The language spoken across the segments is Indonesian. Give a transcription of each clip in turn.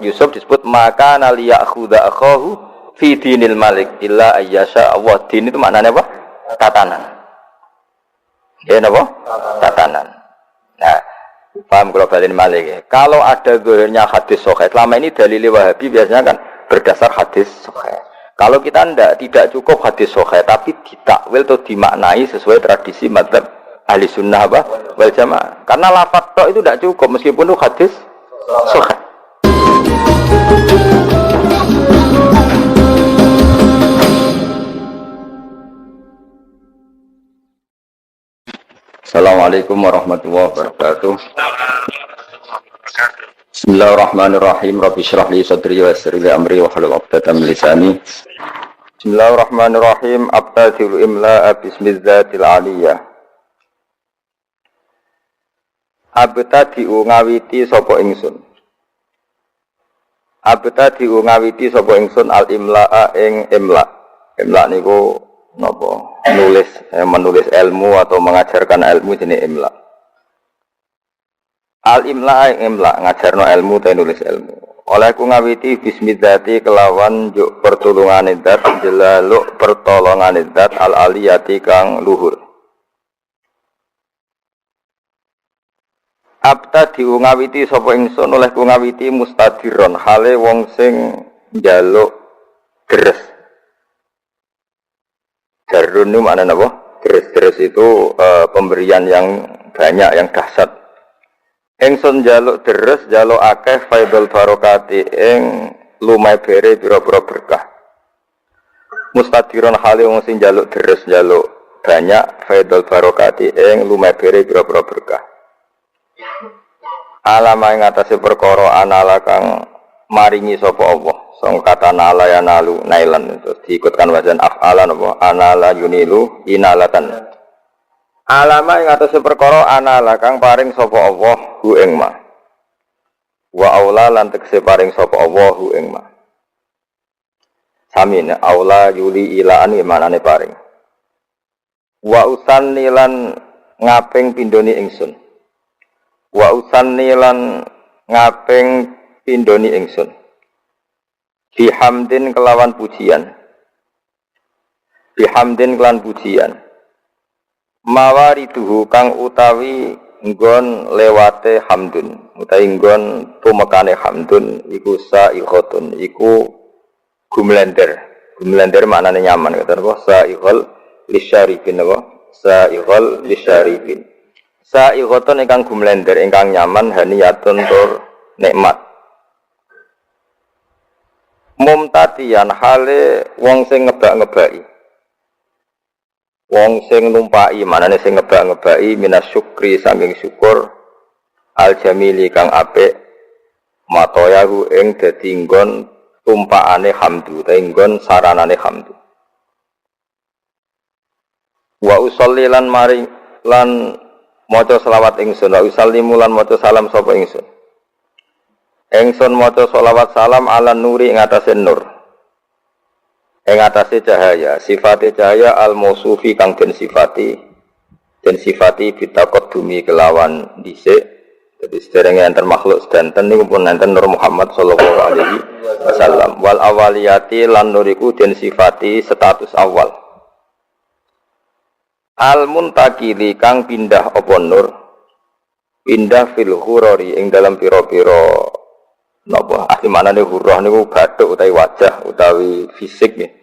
Yusuf disebut maka naliyakhudha akhahu fi dinil malik illa ayyasha Allah. Din itu maknanya apa? Tatanan. Ya napa? Tatanan. Nah, paham kalau balin malik ya. Kalau ada zahirnya hadis sahih, selama ini dalil Wahabi biasanya kan berdasar hadis sahih. Kalau kita tidak cukup hadis sahih tapi ditakwil atau dimaknai sesuai tradisi madzhab ahli sunnah apa? Wal jamaah. Karena lafaz tok itu tidak cukup meskipun itu hadis sahih. Assalamualaikum warahmatullahi wabarakatuh. Bismillahirrahmanirrahim. Rabbi shrah li sadri wa yassir li amri wa hlul 'uqdatam min lisani. Bismillahirrahmanirrahim. Abtadil imla bismillatil aliyah. Abtadiu ngawiti sapa ingsun. Abtadiu ngawiti sapa ingsun al imla'a ing imla. Imla niku napa? Menulis ilmu atau mengajarkan ilmu jenis imla. Al imla ing imla ngajarno ilmu ta nulis ilmu. Olehku ngawiti bismillati kelawan juk pertolongane zat jelaluk pertolongane zat al aliyati kang luhur. Abta diungawiti sapa ingsun olehku ngawiti mustadiron hale wong sing njaluk deres. Darun itu maknanya apa? Deres-deres itu pemberian yang banyak, yang dahsyat. Ingsun jaluk deres, jaluk akeh faidul barokati ing lumai bere pira-pira berkah. Mustadiron hale wong sing jaluk deres, jaluk banyak faidul barokati ing lumai bere pira-pira berkah. Alama ing atase perkara anala kang maringi sapa Allah. Song kata nala ya nalu nailan terus diikutkan wazan af'alan apa anala yunilu inalatan. Alama ing atase perkara anala kang paring sapa Allah hu ing ma. Wa aula lan tekse paring sapa Allah hu ing ma. Samin aula yuli ilaan manane paring. Wa usanni lan ngaping pindoni ingsun. Wa usanni lan ngaping pindoni ingsun. Bihamdin kelawan pujian. Bihamdin kelan pujian. Mawariduhu kang utawi nggon lewate hamdun. Utawi nggon tumekane hamdun iku sa'ikhotun. Iku gumlender. Gumlender maknane nyaman. Kata apa? Sa'ikhol lisyarifin apa? Sa'ikhol lisyarifin. Sa'ikhotun ingkang gumlender. Ingkang nyaman haniyatun tur nikmat. Mumtatian hale wong sing ngebak-ngebaki. Wong sing numpaki, manane sing ngebak-ngebaki minas syukri saking syukur al jamili kang apik matoyahu ing dadi nggon tumpakane hamdu, ta nggon saranane hamdu. Wa usolli lan mari lan maca selawat ingsun, wa usallimu lan maca salam sapa ingsun. Engson maca sholawat salam ala nuri ing atase nur. Ing atase cahaya, sifate cahaya al-mausufi kang den sifati bitaqaddumi kelawan dhisik. Dadi sederenge enten makhluk sedanten niku pun enten Nur Muhammad sallallahu alaihi wasallam. Wal awaliyati lan nuriku den sifati status awal. Al-muntakili kang pindah apa nur? Pindah fil ghurari ing dalam pira-pira napa asli manane hurrah niku bathuk utawi wajah utawi fisik nggih.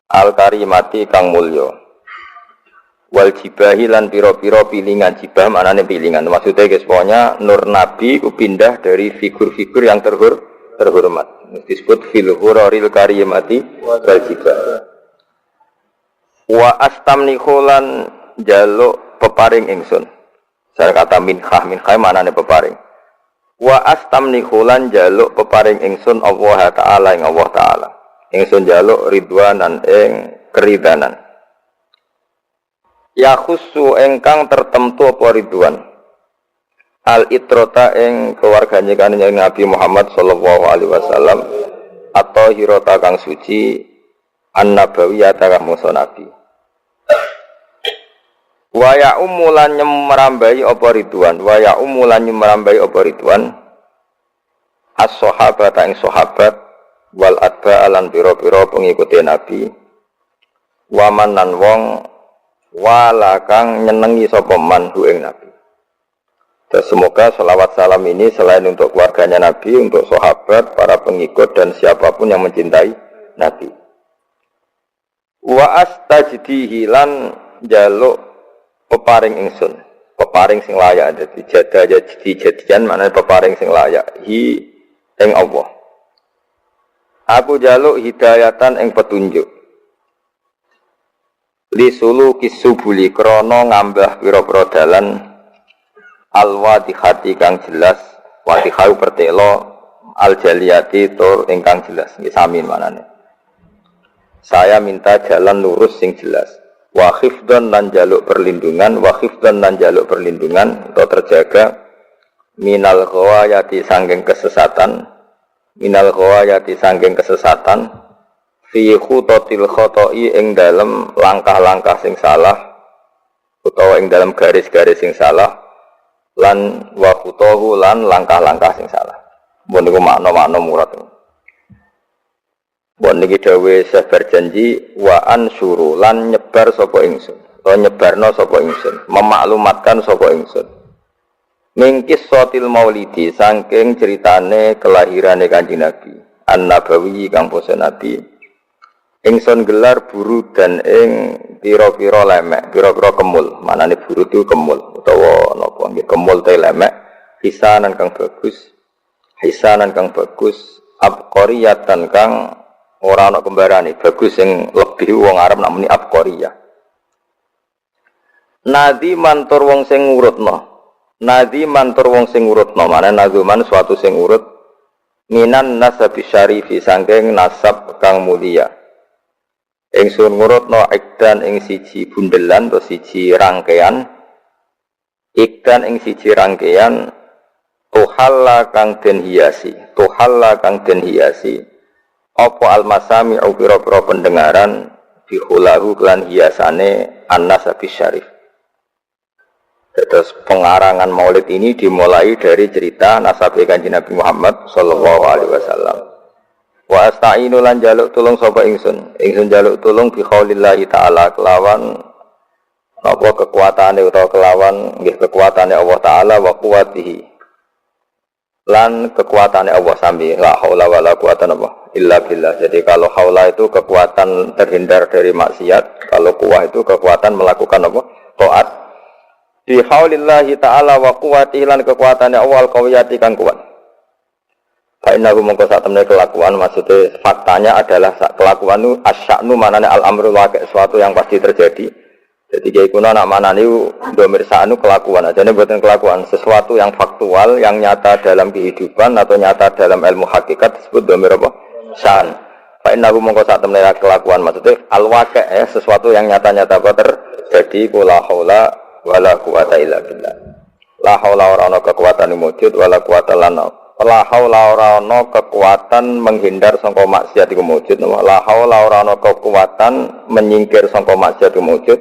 Al karimati kang mulya. Wal jibahi lan pira-pira pilingan, jibah manane pilingan. Maksudnya guys pokoknya nur nabi ku pindah dari figur-figur yang terhormat. Disebut fil huraril karimati wal jibah. Wa astamnihu lan jaluk peparing ingsun. Saya kata minhah manane peparing. Wa astamnihu lan jaluk peparing ingsun Allah Ta'ala ing Allah Ta'ala. Ingsun jaluk ridwanan ing keridanan. Ya khusu engkang tertentu apa ridwan. Al itrota ing keluargane kanjeng Nabi Muhammad sallallahu alaihi wasallam atau hirota kang suci an-nabawiyah kang musa nabi. Wa ya umulan nyemrambai apa ridwan, wa ya umulan nyemrambai apa ridwan. As as-sahabat ing sahabat wal atba lan pira-pira pengikuti Nabi waman nan wong wala kang nyenengi sapa man hu ing Nabi. Dan semoga selawat salam ini selain untuk keluarganya Nabi, untuk sahabat, para pengikut dan siapapun yang mencintai Nabi. Wa astajdihi lan jaluk peparing ingsun, peparing sing layak. Jadi jadian maknane peparing sing layak hi ing Allah. Aku jaluk hidayatan ing petunjuk. Li suluki subuli krana ngambah pira-pira dalan al-wadihati kang jelas, wadihau pertelo al-jaliyati tur ingkang jelas. Nggih sami manane. Saya minta jalan lurus sing jelas. Wa khifdan lan jaluk perlindungan, wa khifdan lan jaluk perlindungan atau terjaga minal ghawayati sangking kesesatan, minal ghawayati sangking kesesatan fi khutatil khata'i ing dalem langkah-langkah sing salah utawa ing dalem garis-garis sing salah lan wa khutahu lan langkah-langkah sing salah. Mun niku makna-makna murad. Mun niki dawuh sabar janji wa ansuru lan nyebar sapa ingsun. Utawa nyebarno sapa ingsun, memaklumatkan sapa ingsun. Mingkis sotil maulidi saking ceritane kelahirane Kanjeng Nabi, an-nabawi kang basa Nabi. Ingsun gelar buru dan ing pira-pira lemek, pira-pira kemul. Manane buru itu kemul utawa napa nggih kemul te lemek, hisanan kang bagus. Hisanan kang bagus, abqariyatan kang ora ana kembarane, bagus sing lebih wong Arab namuni abqariyah. Nadi mantur wong sing ngurutno. Nadi mantur wong sing ngurutno, manane nazuman suatu sing urut minan nasabi syarifi saking nasab kang mulia. Ingsun ngurutno ikdan ing siji bundelan atau siji rangkaian, ikdan ing siji rangkaian tuhalla kang den hiasi, tuhalla kang den hiasi apa almasami pira-pira pendengaran bihulahu lan hiasane an-nasabi syarif. Terus pengarangan maulid ini dimulai dari cerita nasab Kanjeng Nabi Muhammad sallallahu alaihi wasallam. Wa asta'inu lan jaluk tulung sapa ingsun. Ingsun jaluk tulung bi khaulillahi taala kelawan apa kekuatane utawa kelawan nggih kekuatane Allah taala wa quwwatihi. Lan kekuatane Allah sami la haula wala quwata illa billah. Jadi kalau haula itu kekuatan terhindar dari maksiat, kalau quwwah itu kekuatan melakukan apa? Taat. Bi khaulillahi taala wa quwwatihi lan kekuatane Allah al-qawiyati kang kuat. Fa'innahu mongko sak temene kelakuan, maksudnya faktanya adalah kelakuan itu asya'nu manane al-amru waqi' sesuatu yang pasti terjadi. Jadi kiai kuno nak manane domir sa'nu kelakuan, ajane mboten kelakuan, sesuatu yang faktual yang nyata dalam kehidupan atau nyata dalam ilmu hakikat disebut domir apa? Sa'an. Fa'innahu mongko sak temene kelakuan, maksudnya al-waqi' sesuatu yang nyata-nyata terjadi kula haula wala quwata illa billah. La haula ora ana kekuatan wujud wala quwata lana. La haula ora ana kekuatan menghindar sangka maksiat iku wujud. La haula ora ana kekuatan menyingkir sangka maksiat iku wujud.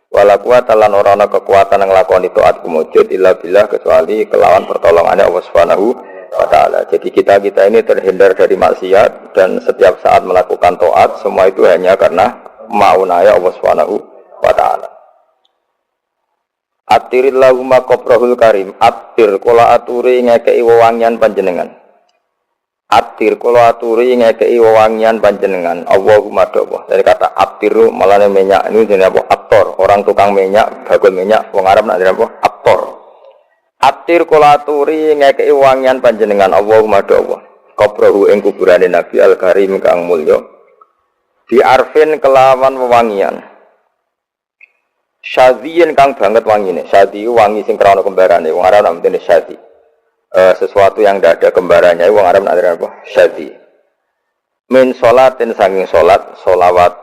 Wala quwata lan ora ana kekuatan nglakoni taat iku wujud illa billah kecuali kelawan pertolongannya Allah Subhanahu wa taala. Jadi kita ini terhindar dari maksiat dan setiap saat melakukan taat semua itu hanya karena maunaya Allah Subhanahu wa taala. Atirillahumma qabrahul karim, atir kula aturi ngekei wewangian panjenengan. Atir kula aturi ngekei wewangian panjenengan. Allahumma dawa. Dari kata atiru malane minyak ini jenenge apa? Aktor. Orang tukang minyak, bagul minyak wong Arab nak jenenge apa? Aktor. Atir kula aturi ngekei wewangian panjenengan. Allahumma dawa. Qabrahu ing kuburane Nabi al-Karim kang mulya. Di arfin kelawan wewangian. Syadhiyin kang banget wangine. Syadhi wangi sing krana kembarane. Wong Arab namine syadhi. Sesuatu yang tidak ada kembarannya wong Arab namine apa? Syadhi. Min sholatin saking salat, sholawat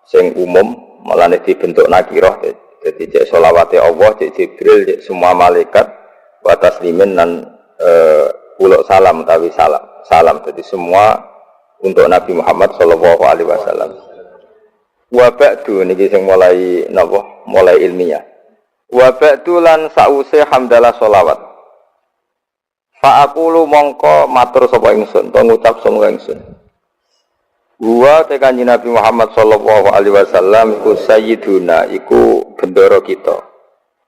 sing umum, malane dibentuk nakirah. Dadi cek sholawate Allah, cek Jibril, cek semua malaikat wa taslimin lan uluk salam utawi salam. Salam dadi semua untuk Nabi Muhammad sallallahu alaihi wasallam. Wa ba'du niki sing mulai napa? Mulai ilmiah. Wa ba'du lan sause hamdalah sholawat. Fa aqulu mongko matur sapa ingsun, to ngucap sapa ingsun. Wa te Kanjeng Nabi Muhammad sallallahu alaihi wasallam iku sayyiduna, iku bendoro kita,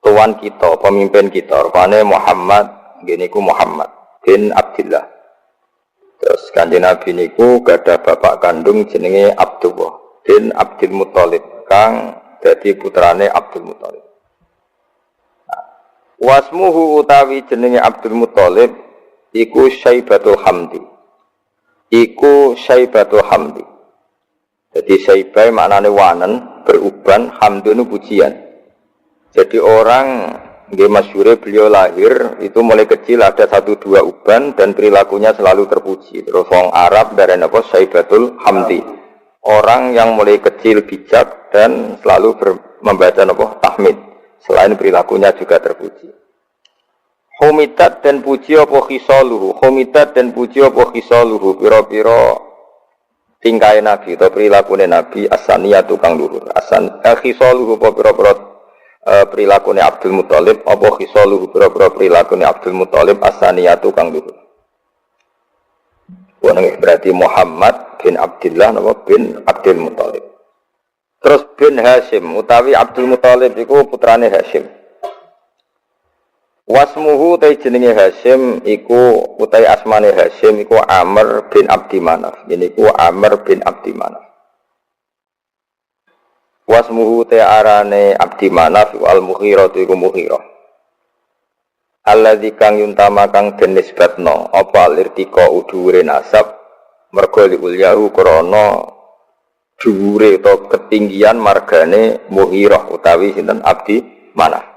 tuan kita, pemimpin kita. Rupane Muhammad, ngene iku Muhammad bin Abdullah. Terus Kanjeng Nabi niku gadah bapak kandung jenenge Abdullah bin Abdul Muthalib, kang dadi putrane Abdul Muthalib. Wasmuhu utawi jenenge Abdul Muthalib iku Syaibatul Hamdi. Iku Syaibatul Hamdi. Jadi Syaibah maknane wanen, beruban, hamdun pujian. Jadi orang nggih masyhure beliau lahir itu mulai kecil ada 1-2 uban dan perilakunya selalu terpuji. Terus wong Arab dari apa Syaibatul Hamdi. Orang yang mulai kecil bijak dan selalu membaca apa tahmid. Selain perilakunya juga terpuji. Humidat dan puji apa khisaluhu, humidat dan puji apa khisaluhu, pira-pira tingkai Nabi atau perilakunya Nabi asaniyatu kang luhur. Khisaluhu apa pira-pira perilakunya Abdul Muthalib, apa khisaluhu pira-pira perilakunya Abdul Muthalib asaniyatu kang luhur. Berarti Muhammad bin Abdullah napa bin Abdul Muthalib. Terus bin Hashim utawi Abdul Muthalib iku putrane Hashim. Wasmuhu utai jenenge Hashim iku utai asmane Hashim iku Amr bin Abdi Manaf. Ini iku Amr bin Abdi Manaf. Wasmuhu utai arane Abdi Manaf iku Al-Mughirah iku Mughirah. Alladzi kang yuntama kang den nisbatno apa lirtika udhure nasab mergo liulyahu krana dhuwure utawa ketinggian margane Mughirah utawi sinten Abdi Manaf.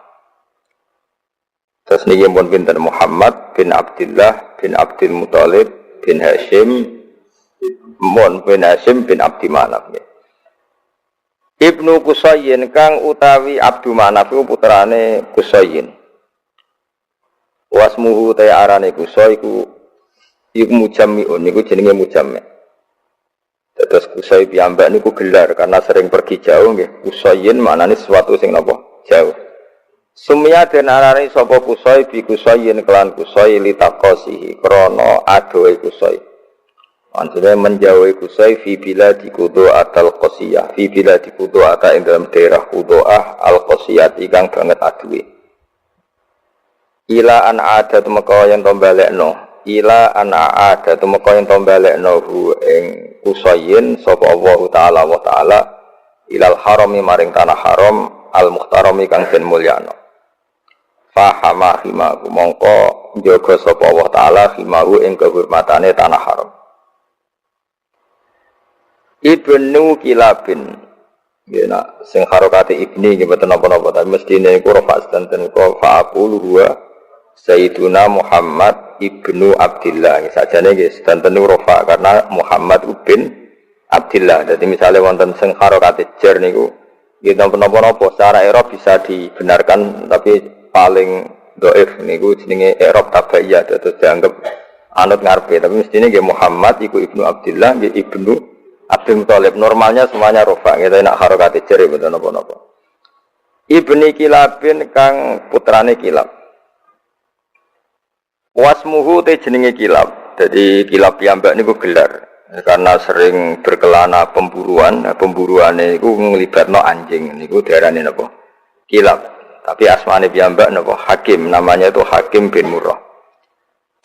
Terus niki pun pinten Muhammad bin Abdullah bin Abdul Muthalib bin Hashim bin Hashim bin Abdi Manaf. Ibnu Qusayyin kang utawi Abdu Manaf iku putrane Qusayyin. Wasmuhu ta arane Qusay iku mujammi'un niku jenenge mujammi'. Terus Qusay piyambak niku gelar karena sering pergi jauh nggih. Qusayyin maknane sesuatu sing napa jauh. Sumya den arani sapa Qusay bi Qusayyin kelan Qusay litaqasihi krana adohe Qusay. Maksudnya menjauhi Qusay fi biladi Qudu'ah al-Qasiyah, fi biladi Qudu'ah ing dalam daerah Qudu'ah al-Qasiyah ikang banget aduwe. Ila an ada tumeka yen to balekno, ila an ada tumeka yen to balekno hu ing Qusayyin sapa Allah taala ilal harami maring tanah haram al-muhtarami kang den mulyana. Fahama himahu mongko njaga sapa Allah taala himahu ing kehormatane tanah haram. Ibnu Kilabin ya sing harokate ibni nggih mboten napa-napa tapi mestine iku rafa sedanten ko fa'aqulu huwa Sayyiduna Muhammad ibnu Abdillah. Sajane nggih sedanten rafa karena Muhammad bin Abdillah. Jadi misalnya wonten sing harokate jar niku nggih napa-napa secara i'rab bisa dibenarkan tapi paling dhaif niku jenenge i'rab tabaiyah terus dianggap anut ngarepe tapi mestine nggih Muhammad iku ibnu Abdillah nggih ibnu Abdul Muthalib. Normalnya semuanya rofa kita nak harokati jari betul napa-napa. Ibni Kilabin kang putrane Kilab. Wasmuhu te jenenge Kilab. Jadi Kilab piyambak niku gelar karena sering berkelana pemburuan. Nah, pemburuane iku nglibatno anjing niku diarani napa? Kilab. Tapi asmane piyambak napa? Hakim. Namanya itu Hakim bin Murrah.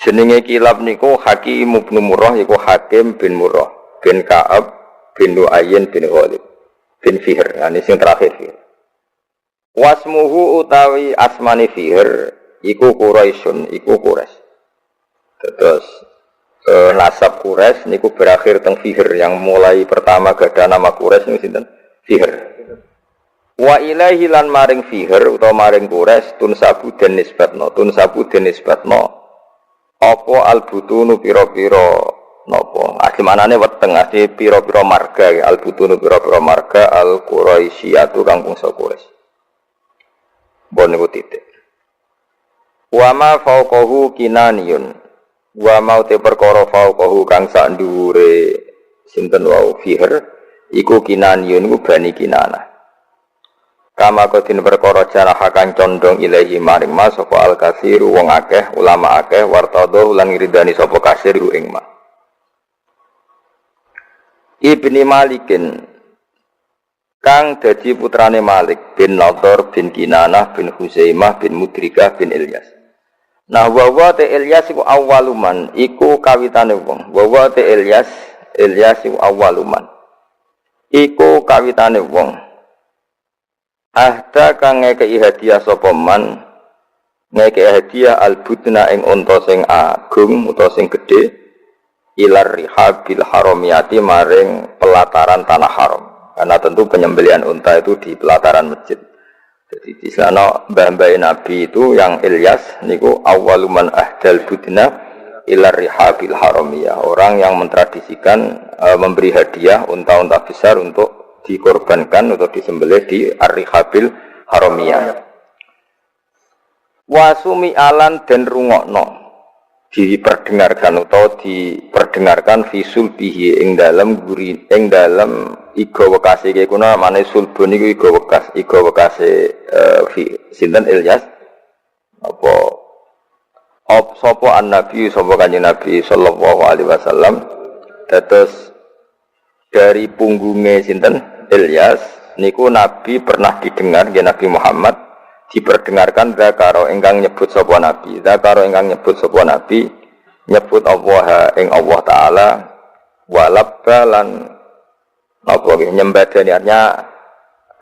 Jenenge Kilab niku Hakim bin Murrah iku Hakim bin Murrah bin Ka'ab bin Lu'ayyin bin Ghalib bin Fihr. Nah, ini yang terakhir Fihr. Wasmuhu utawi asmani Fihr iku Quraisyun, iku Quraisy. Terus nasab Quraisy niku berakhir teng Fihr yang mulai pertama gadah nama Quraisy niku sinten? Fihr. Wa ilaihi lan maring Fihr utawa maring Quraisy tunsabu den nisbatno, apa albutunu pira-pira napa asli manane weteng asli pira-pira marga albutunu pira-pira marga al-Quraisyatu kang bangsa Quraisy. Bon niku titik. Wa ma fauqahu kinaniyun. Wa mau te perkara fauqahu kang sak dhuwure sinten wau Fihr iku kinaniyun iku Bani Kinanah. kama kodin perkara janah kang condong ilahi maring ma sapa al katsiru wong akeh ulama akeh wartado lan ngridani sapa kasir ing ma Ibni Malikin kang dadi putrane Malik bin Nadhr bin Kinanah bin Huzaimah bin Mudrikah bin Ilyas. Nah wa te Ilyas iku awaluman iku kawitane wong. Wa te Ilyas iku awaluman iku kawitane wong. Ahda kang ngekeki hadiah sapa man ngekeki hadiah albudna ing unta sing agung utawa sing gedhe ilar rihabil haramiyati maring pelataran tanah haram. Karena tentu penyembelihan unta itu di pelataran masjid. Jadi di sana mbah-mbah Nabi itu yang Ilyas niku awwaluman ahdal budna ilar rihabil haramiyah. Orang yang mentradisikan memberi hadiah unta-unta besar untuk dikorbankan atau disembelih di ar-rihabil haramiyah. Wasumi alan den rungokno diperdengarkan atau diperdengarkan visul bihi ing dalam guri ing dalam iga wekase iki kuna mane sulbun iku iga wekase sinten Ilyas apa sapa an-nabi sapa kanjeng Nabi sallallahu alaihi wasallam dados dari punggungnya sinten Ilyas niku Nabi pernah didengar nggih Nabi Muhammad diperdengarkan zakaro ingkang nyebut sapa nabi nyebut Allah ing Allah taala walabbalan apa nggih nyembadani artinya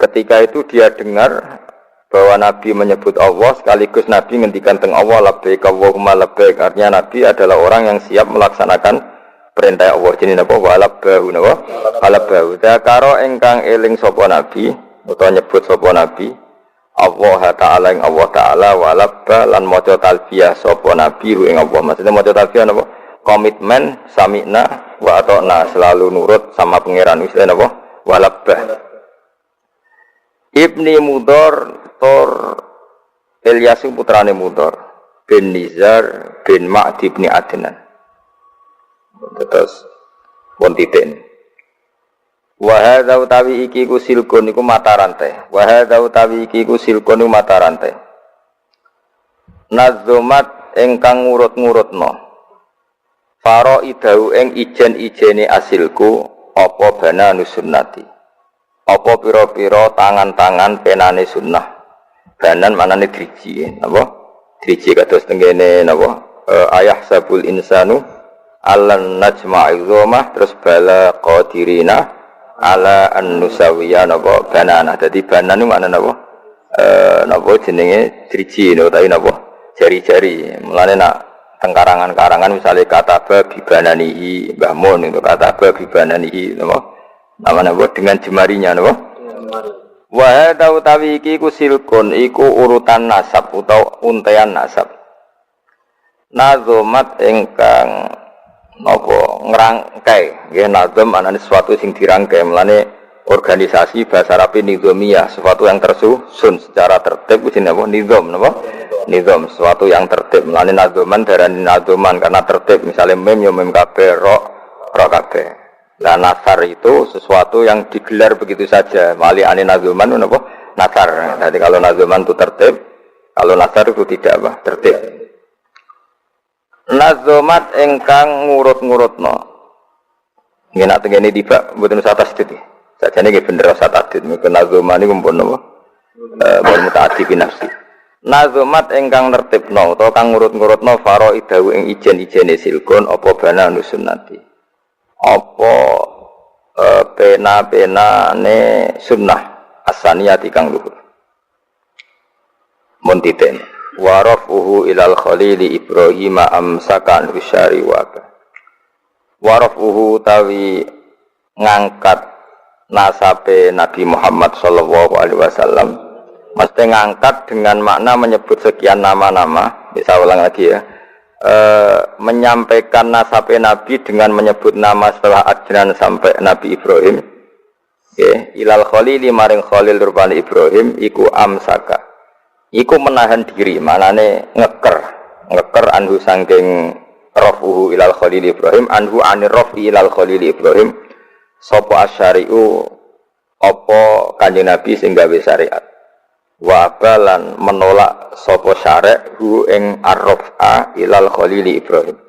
ketika itu dia dengar bahwa nabi menyebut Allah sekaligus nabi ngendikan teng Allah labbaik Allahumma labbaik artinya nabi adalah orang yang siap melaksanakan perintah Allah jenenge napa walabbahu napa walabbahu zakaro ingkang eling sapa nabi utawa nyebut sapa nabi Allah Ta'ala yang Allah Ta'ala walabba lan maca talbiyah sapa nabi ing Allah. Maksudnya maca talbiyah napa? Komitmen sami'na wa ata'na selalu nurut sama pangeran wis napa? Walabba. Ibni Mudhar Tor Ilyas putrane Mudhar bin Nizar bin Ma'd bin Adnan. Terus pun titik. Wa hadza utawi iki ku silkun iku mata rantai. Wa hadza utawi iki ku silkun iku mata rantai. Nazumat ingkang ngurut-ngurutno. Faraidahu ing ijen-ijene asilku apa bana nusunnati. Apa pira-pira tangan-tangan penane sunnah. Banan manane driji, napa? Driji kados tengene napa? Ayah sabul insanu allan najma'i dzamah terus bala qadirina ala an-nusawiya napa banana. Dadi banan niku maknane napa? Napa jenenge driji utawi napa? Jari-jari. Mulane nak teng karangan-karangan misale kataba bibananihi Mbah Mun itu kataba bibananihi napa? Nama napa dengan jemarinya napa? Wa hadza utawi iki ku silkun iku urutan nasab utawa untean nasab. Nazomat ingkang napa ngrangkai nggih nazam anane sesuatu sing dirangkai melane organisasi bahasa Arab nizamiyah sesuatu yang tersusun secara tertib kuwi jenenge nizam napa nizam sesuatu yang tertib melane nazaman darani nazaman karena tertib misalnya mem yo mem kabeh ro kabeh lah nasar itu sesuatu yang digelar begitu saja mali ane nazaman napa nasar jadi kalau nazaman itu tertib kalau nasar itu tidak apa tertib. Nazomat engkang ngurut-ngurutno. Nggih nak tengene tiba mboten usah tasdid. Sajane nggih bener usah tasdid. Mungkin nazoman niku mpun napa? Mun mutaaddi bin nafsi. Nazomat engkang nertibno utawa kang ngurut-ngurutno faraidahu ing ijen-ijene silkun apa bana nusunnati. Apa pena-penane sunnah asaniyati kang luhur. Mun titen. Warafuhu ilal khalili Ibrahim amsakan husyari waka. Warafuhu tawi ngangkat nasabe Nabi Muhammad sallallahu alaihi wasallam. Mesti ngangkat dengan makna menyebut sekian nama-nama. Bisa ulang lagi ya. Menyampaikan nasabe Nabi dengan menyebut nama setelah Adnan sampai Nabi Ibrahim. Okay. Ilal khalili maring khalil rupane Ibrahim iku amsaka. Iku menahan diri, manane ngeker anhu sangking rafuhu ilal khalil Ibrahim, anhu anir rafi ilal khalil Ibrahim, sopo asyari'u, opo kanjeng Nabi sing gawe syariat. wa balan menolak sapa syarek hu ing arrafa ilal khalili Ibrahim.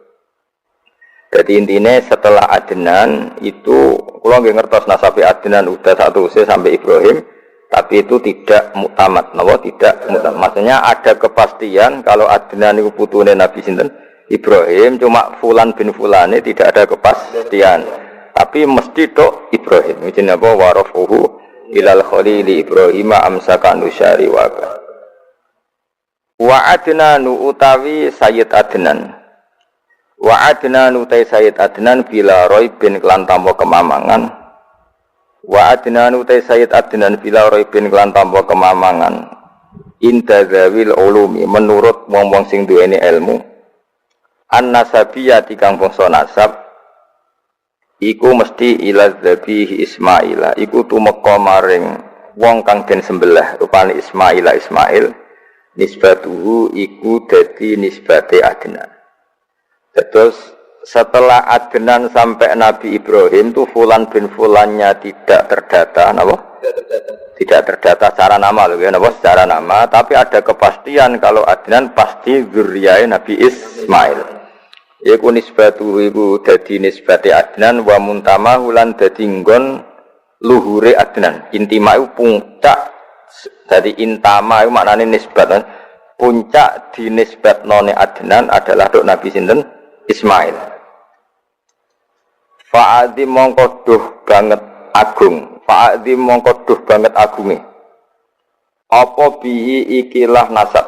Jadi intinya setelah Adnan itu kula nggih ngertos nasabe Adnan udah satu sampai Ibrahim, tapi itu tidak muktamad, napa tidak muktamad. Maksudnya ada kepastian kalau Adnan itu putune Nabi sinten Ibrahim, cuma fulan bin fulane tidak ada kepastian. Tapi mesti tok Ibrahim. Jenenge apa warafuhu ilal khalili Ibrahim amsaka nusyari wa Adnanu utawi Sayyid Adnan. Wa Adnanu utai Sayyid Adnan bila roibin kelan tanpa kemamangan. Wa Adnanu utai Sayyid Adnan bila roibin kelan tanpa kemamangan. Inda zawil ulumi menurut wong-wong sing duweni ilmu. An-nasabiyati kang bangsa nasab iku mesti ila dzabihi Ismaila, iku tumeka maring wong kang den sembelih rupane Ismail, nisbatuhu iku dadi nisbate Adnan. Terus setelah Adnan sampai Nabi Ibrahim itu fulan bin fulannya tidak terdata, napa? Tidak terdata secara nama loh, ya, napa? Secara nama, tapi ada kepastian kalau Adnan pasti zuriyae Nabi Ismail. Iku nisbatu iku dadi nisbate Adnan wa muntama hulan dadi nggon luhure Adnan. Intima iku puncak dadi intama iku maknane nisbat. Puncak dinisbatnone Adnan adalah dok Nabi sinten Ismail. Fa'adhi mongko duh banget agung. Fa'adhi mongko duh banget agunge. Apa bihi ikilah nasab.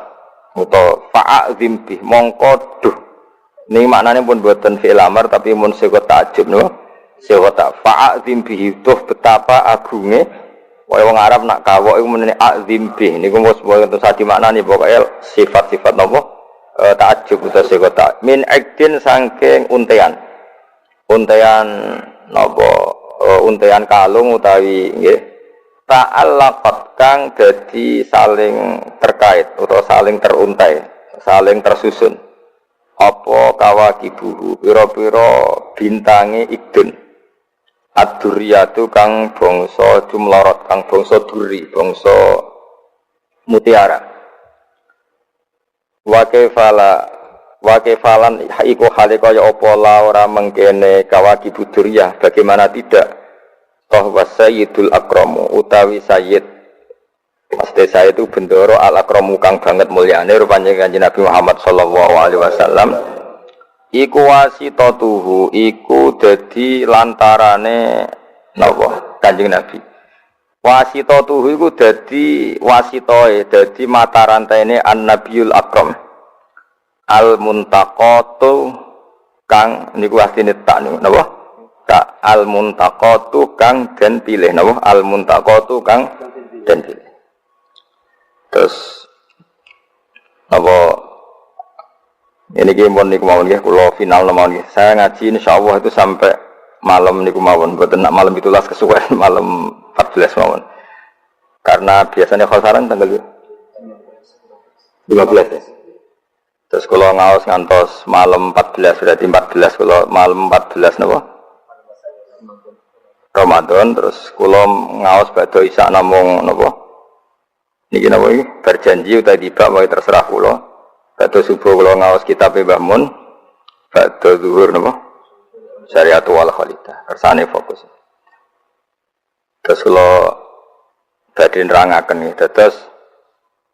Utawa fa'adhim bih mongko duh. Ini maknanya pun buatan fi'il amar tapi pun sekot ta'ajub no? Sekot ta'ajub fa'a'zim bihi tuh betapa agungnya kaya orang Arab nak kawak itu menurut a'zim bih ini kumpul sebuah itu sadi maknanya pokoknya sifat-sifat no? Ta'ajub atau sekot ta'ajub min ekdin sangking untean nopo untean kalung utawi ta'allaqat kang jadi saling terkait atau saling teruntai saling tersusun apa kawakibuhu pira-pira bintange ikdun ad-durriyatu kang bangsa jumlorot kang bangsa duri bangsa mutiara wa kaifalan iku hale kaya apa la ora mengkene kawakibu durriyah bagaimana tidak toh wasayyidul akramu utawi sayyid pasti saya itu bendoro al-akramu kang banget mulyane rupanya Kanjeng Nabi Muhammad sallallahu alaihi wasallam iku wasitatuhu iku dadi lantarane napa Kanjeng Nabi wasitatuhu iku dadi wasitoe dadi mata rantene an-nabiyul akram al-muntaqatu kang niku artine tak niku napa tak al-muntaqatu kang den pilih napa al-muntaqatu kang den pilih. Terus apa ini gimana niku mawon nggih kula final mawon nggih. Saya ngaji insyaallah itu sampai malam niku mawon, mboten nak malam 17 kesuwen malam 14 mawon. Karena biasanya khasaran tanggal 15 ya. Terus kula ngaos ngantos malam 14 berarti 14 kula malam 14 napa? Ramadan terus kula ngaos badhe isak namung napa? Niki napa iki berjanji uta tiba wae terserah kula. Badhe subuh kula ngaos kitab Mbah Mun. Badhe zuhur napa? Syariatul wal khalidah. Kersane fokus. Terus kula badhe nerangaken iki. Terus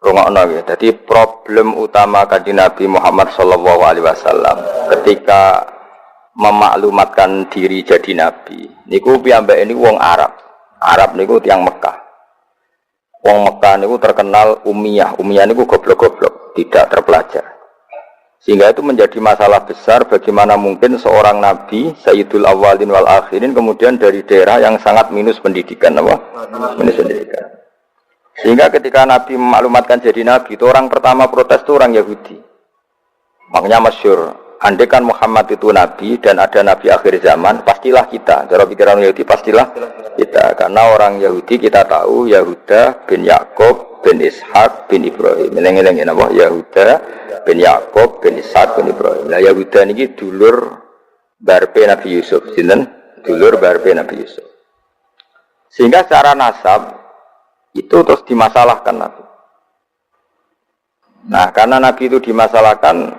rungokno iki. Dadi problem utama Kanjeng Nabi Muhammad sallallahu alaihi wasallam ketika memaklumatkan diri jadi nabi. Niku piyambake niku wong Arab. Arab niku tiyang Mekah. Wong Mekah niku terkenal ummiyah niku goblok-goblok, tidak terpelajar. Sehingga itu menjadi masalah besar bagaimana mungkin seorang nabi Sayyidul Awwalin wal Akhirin kemudian dari daerah yang sangat minus pendidikan apa? Minus pendidikan. Sehingga ketika Nabi memaklumatkan jadi nabi, itu orang pertama protes itu orang Yahudi. Makanya masyhur, andai kan Muhammad itu nabi dan ada nabi akhir zaman, pastilah kita. Cara pikiran Yahudi pastilah kita, karena orang Yahudi kita tahu Yahuda bin Yakub bin Ishak bin Ibrahim. Eleng-eleng napa? Yahuda bin Yakub bin Ishak bin Ibrahim. Nah Yahuda niki dulur barpe Nabi Yusuf, sinten? Dulur barpe Nabi Yusuf. Sehingga secara nasab itu terus dimasalahkan Nabi. Nah, karena Nabi itu dimasalahkan,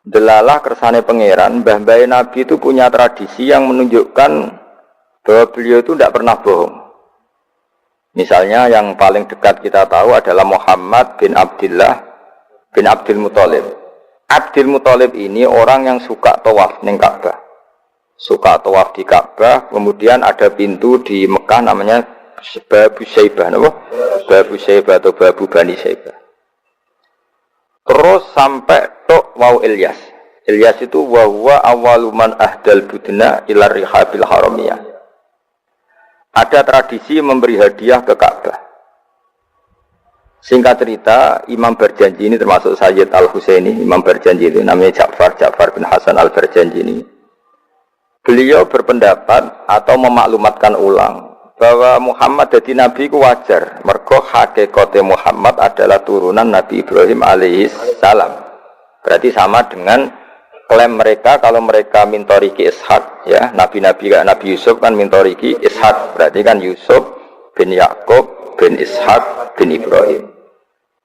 delalah kersane pangeran, mbah-mbah Nabi itu punya tradisi yang menunjukkan bahwa beliau itu tidak pernah bohong. Misalnya yang paling dekat kita tahu adalah Muhammad bin Abdullah bin Abdul Muthalib. Abdul Muthalib ini orang yang suka tawaf ning Ka'bah. Suka tawaf di Ka'bah, kemudian ada pintu di Mekah namanya Babu Syaibah, napa? Babu Syaibah atau Babu Bani Syaibah. Terus sampai tok wau Ilyas. Ilyas itu wa huwa awwaluman ahdal budna ila rihabil haramiyah. Ada tradisi memberi hadiah ke Ka'bah. Singkat cerita, Imam Berjanji ini termasuk Sayyid Al-Husaini, Imam Berjanji itu namanya Ja'far bin Hasan Al-Berjanji ini. Beliau berpendapat atau memaklumatkan ulang bahwa Muhammad jadi Nabi itu wajar. Mergo hakikate Muhammad adalah turunan Nabi Ibrahim alaihis salam. Berarti sama dengan klaim mereka kalau mereka mintoriki Ishak, ya, nabi-nabi kayak Nabi Yusuf kan mintoriki Ishak. Berarti kan Yusuf bin Yakub bin Ishak bin Ibrahim.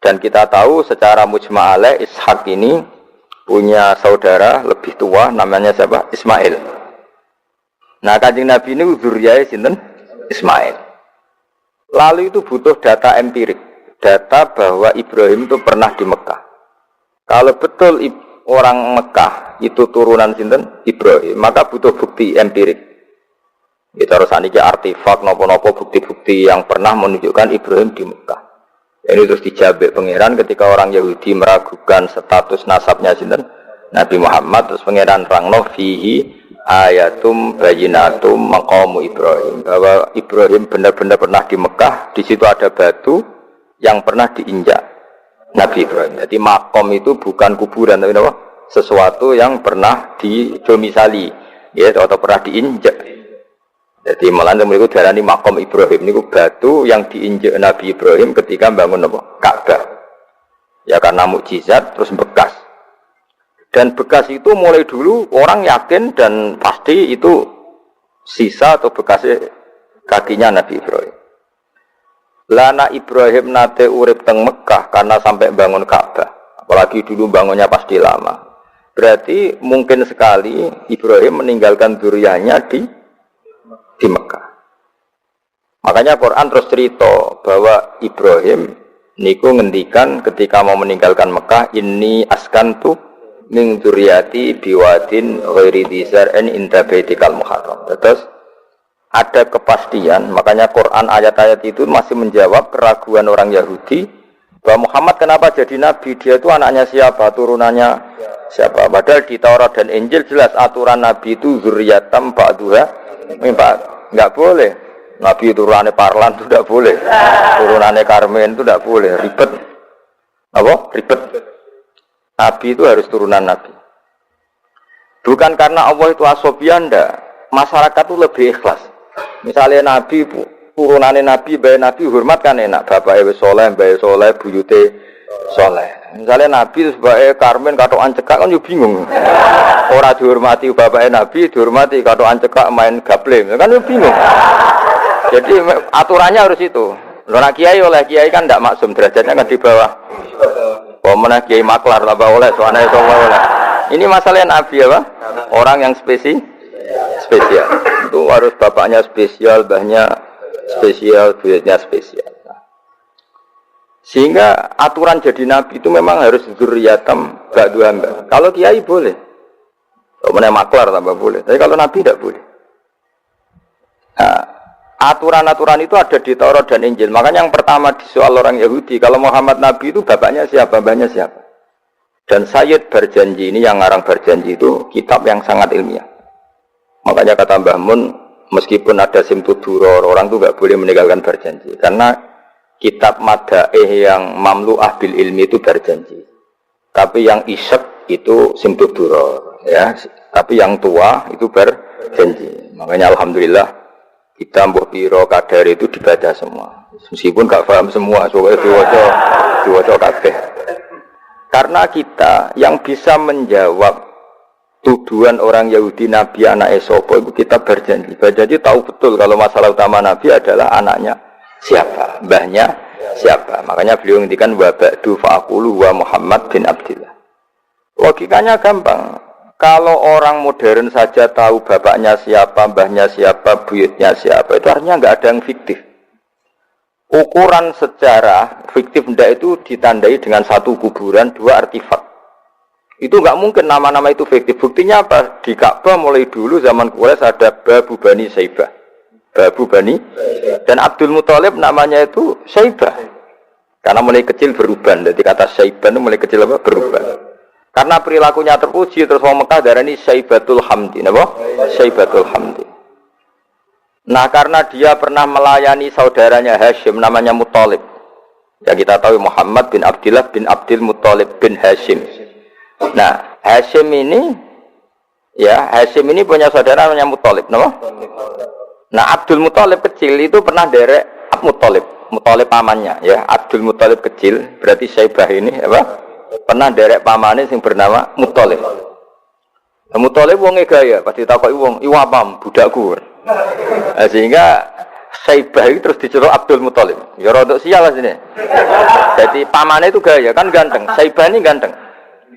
Dan kita tahu secara mujma'alaih Ishak ini punya saudara lebih tua namanya siapa? Ismail. Nah, Kanjeng Nabi ini dzurriyyah sinten? Ismail. Lalu itu butuh data empirik, data bahwa Ibrahim itu pernah di Mekah. Kalau betul orang Mekah itu turunan sinten? Ibrahim, maka butuh bukti empirik. Kita harus saniki artefak nopo-nopo bukti-bukti yang pernah menunjukkan Ibrahim di Mekah. Ini terus dijabek pangeran ketika orang Yahudi meragukan status nasabnya sinten? Nabi Muhammad, terus pangeran rangno fihi ayatum bayinatum maqamu Ibrahim, bahwa Ibrahim benar-benar pernah di Mekah. Di situ ada batu yang pernah diinjak Nabi Ibrahim. Jadi makom itu bukan kuburan, tapi apa? Sesuatu yang pernah didomisali, ya, atau pernah diinjak. Jadi malah mereka darani makom Ibrahim ini batu yang diinjak Nabi Ibrahim ketika bangun apa? Ka'bah. Ya karena mukjizat terus bekas. Dan bekas itu mulai dulu orang yakin dan pasti itu sisa atau bekas kakinya Nabi Ibrahim. Lana Ibrahim nate urip teng Mekah karena sampai bangun Ka'bah. Apalagi dulu bangunnya pasti lama. Berarti mungkin sekali Ibrahim meninggalkan dzurriyyahnya di Mekah. Makanya Quran terus cerita bahwa Ibrahim niku ngendikan ketika mau meninggalkan Mekah, inni askantu min dzurriyyati biwadin ghairi dzar'in inda baitikal muharram. Terus ada kepastian, makanya Quran ayat-ayat itu masih menjawab keraguan orang Yahudi bahwa Muhammad kenapa jadi nabi, dia itu anaknya siapa, turunannya siapa. Padahal di Taurat dan Injil jelas aturan nabi itu dzurriyyatam ba'duha enggak boleh. Nabi turunannya Parlan itu tidak boleh. Turunannya Karmen itu tidak boleh. Ribet. Apa? Ribet. Nabi itu harus turunan Nabi. Bukan karena Allah itu asobian, enggak. Masyarakat itu lebih ikhlas. Misalnya Nabi, turunannya Nabi, bayi Nabi hormat kan enak. Bapaknya soleh, bayi soleh, buyute soleh. Misalnya Nabi sebagai Karmen katokan cekak kan juga bingung. Orang dihormati bapaknya Nabi, dihormati katokan cekak main gaple, kan juga bingung. Jadi aturannya harus itu. Lora kiai oleh kiai kan tidak maksum, derajatnya kan di bawah. Mana kiai maklar tambah oleh, soalnya itu oleh. Ini masalah Nabi apa? Orang yang spesial. Itu harus bapaknya spesial, bahnya spesial, buyutnya spesial. Sehingga aturan jadi nabi itu memang harus dzurriyyatam ba'duha. Kalau kiai boleh. Kalau maklar tambah boleh. Tapi kalau nabi tidak boleh. Nah, aturan-aturan itu ada di Taurat dan Injil. Makanya yang pertama di soal orang Yahudi, kalau Muhammad nabi itu bapaknya siapa, mbahnya siapa. Dan Sayyid Berjanji ini yang ngarang Berjanji itu kitab yang sangat ilmiah. Makanya kata Mbah Mun, meskipun ada simtud duror, orang itu enggak boleh meninggalkan Berjanji karena kitab madaih yang mamlu'ah bil ilmi itu Berjanji. Tapi yang isek itu simtud duror, ya. Tapi yang tua itu Berjanji. Makanya alhamdulillah kita mbok piro kadar itu dibaca semua. Meskipun enggak paham semua, soalnya diwaca kabeh. Karena kita yang bisa menjawab tuduhan orang Yahudi Nabi anak Esopo itu kita Berjanji. Berjanji tahu betul kalau masalah utama Nabi adalah anaknya siapa, mbahnya siapa. Makanya beliau ngendikan wa ba'du fa'aqulu wa Muhammad bin Abdillah. Logikanya gampang. Kalau orang modern saja tahu bapaknya siapa, mbahnya siapa, buyutnya siapa, itu artinya nggak ada yang fiktif. Ukuran sejarah fiktif ndak itu ditandai dengan satu kuburan, dua artefak. Itu nggak mungkin nama-nama itu fiktif. Buktinya apa? Di Ka'bah mulai dulu zaman Quraisy ada Babu Bani Saibah. Babu Bani dan Abdul Muthalib namanya itu Saibah. Karena mulai kecil berubah. Jadi kata Saibah itu mulai kecil apa? Berubah. Karena perilakunya terpuji terus orang Mekah darani Saibatul Hamdi, napa? Saibatul Hamdi. Nah, karena dia pernah melayani saudaranya Hashim namanya Muthalib. Ya kita tahu Muhammad bin Abdillah bin Abdul Muthalib bin Hashim. Nah, Hashim ini punya saudara namanya Muthalib, napa? Nah, Abdul Muthalib kecil itu pernah derek Muthalib pamannya ya. Abdul Muthalib kecil berarti Saibah ini apa? Pernah derek pamane sing bernama Muthalib. Muthalib wonge gaya, pasti takoki wong, "Iku apa budakku?" Sehingga Saibah itu terus diceluk Abdul Muthalib. Ya rodok sial lah sini. Jadi pamane itu gaya, kan ganteng. Saibah ini ganteng.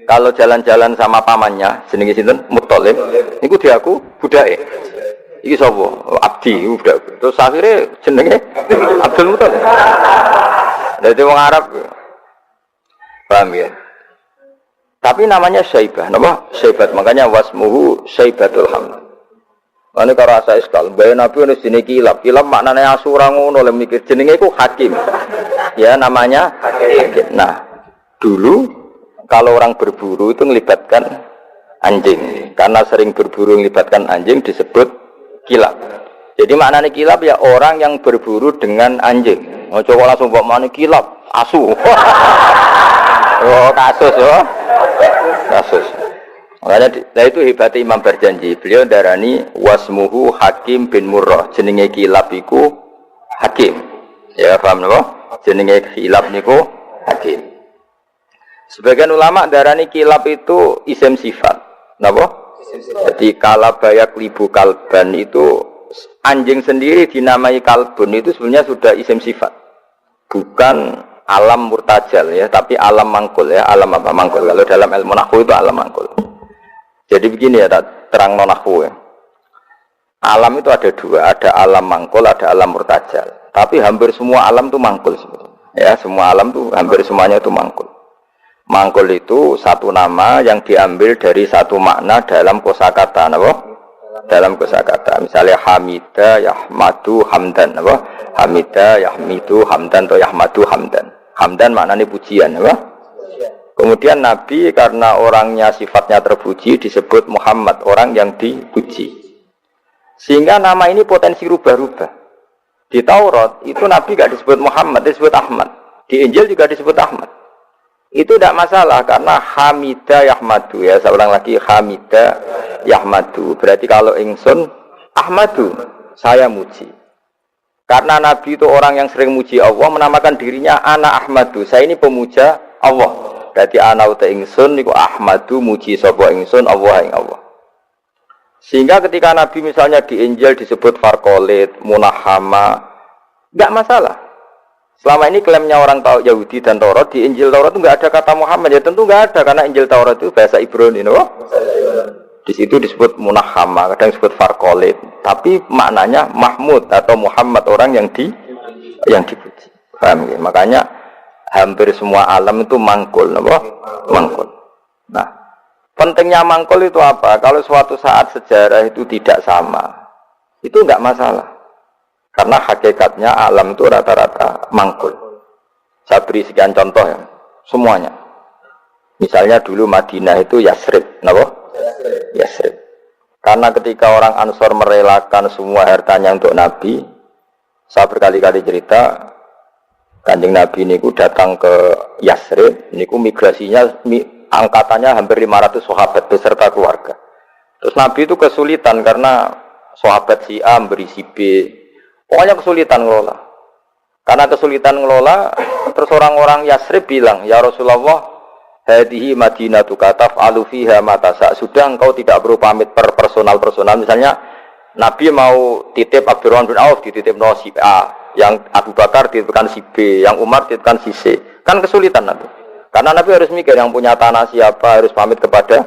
Kalau jalan-jalan sama pamannya, jenenge sinten? Muthalib. Niku diaku budake. Iki sapa? Abdi, budakku. Terus akhirnya jenenge Abdul Muthalib. Dadi wong Arab. Paham ya? Tapi namanya Saibah, nama Saibat, makanya wasmuhu Saibatul Hamd. Ini kalau rasa iskal, bayi Nabi ini jenis kilap maknanya asura ngono, mikir jenenge itu hakim. Ya namanya hakim. Nah, dulu kalau orang berburu itu melibatkan anjing, karena sering berburu melibatkan anjing disebut kilap. Jadi maknanya kilap ya orang yang berburu dengan anjing. Mau coba langsung bawa mana kilap, asu. Oh kasus ya. Kasus. Makanya itu hebatnya Imam Barjanji. Beliau darani wasmuhu Hakim bin Murrah. Jenenge kilap iku Hakim. Ya paham napa? Jenenge kilap niku Hakim. Sebagian ulama darani kilap itu isim sifat. Napa? Jadi kalabayak libu kalban itu anjing sendiri dinamai kalbun itu sebenarnya sudah isim sifat. Bukan alam murtajal ya, tapi alam mangkul ya. Alam apa mangkul? Kalau dalam ilmu nahwu itu alam mangkul. Jadi begini ya, terang nahwu ya. Alam itu ada dua, ada alam mangkul, ada alam murtajal. Tapi hampir semua alam itu mangkul sebetulnya. Ya, semua alam itu hampir semuanya itu mangkul. Mangkul itu satu nama yang diambil dari satu makna dalam kosakata, apa? Dalam kosakata. Misalnya Hamida, Yahmadu, Hamdan, apa? Hamida, Yahmidu, Hamdan atau Yahmadu, Hamdan. Hamdan maknanya pujian, apa? Kemudian Nabi karena orangnya sifatnya terpuji disebut Muhammad, orang yang dipuji. Sehingga nama ini potensi rubah-rubah. Di Taurat itu Nabi tidak disebut Muhammad, disebut Ahmad. Di Injil juga disebut Ahmad. Itu tidak masalah karena Hamida Yahmadu ya. Saya ulang lagi Hamida Yahmadu. Berarti kalau ingsun Ahmadu, saya muji. Karena Nabi itu orang yang sering muji Allah, menamakan dirinya Ana Ahmadu. Saya ini pemuja Allah. Berarti ana uta ingsun niku Ahmadu muji sapa ingsun Allah ing Allah. Sehingga ketika Nabi misalnya di Injil disebut Farqolit, Munahama, enggak masalah. Selama ini klaimnya orang Yahudi dan Taurat, di Injil Taurat itu enggak ada kata Muhammad. Ya tentu enggak ada karena Injil Taurat itu bahasa Ibrani, no? Di situ disebut Munahama, kadang disebut Farqolit, tapi maknanya Mahmud atau Muhammad, orang yang dipuji. Paham ya? Makanya hampir semua alam itu mangkul, apa? Mangkul. Nah, pentingnya mangkul itu apa? Kalau suatu saat sejarah itu tidak sama, itu enggak masalah. Karena hakikatnya alam itu rata-rata mangkul. Saya beri sekian contoh ya, semuanya. Misalnya dulu Madinah itu Yasrib, kenapa? Yasrib. Karena ketika orang Ansor merelakan semua hartanya untuk Nabi, saya berkali-kali cerita, Kanjeng Nabi niku datang ke Yasrib, niku migrasinya angkatannya hampir 500 sahabat beserta keluarga. Terus Nabi itu kesulitan karena sahabat si A beri si B, pokoknya kesulitan ngelola. Karena kesulitan ngelola, terus orang-orang Yasrib bilang, "Ya Rasulullah, hadihi Madinatu kataf alufiha matasa." Sudah engkau tidak perlu pamit per personal. Misalnya Nabi mau titip Abdurrahman bin Auf, dititip no si A. yang Abu Bakar dititipkan si B, yang Umar dititipkan si C. Kan kesulitan nanti. Karena Nabi harus mikir yang punya tanah siapa, harus pamit kepada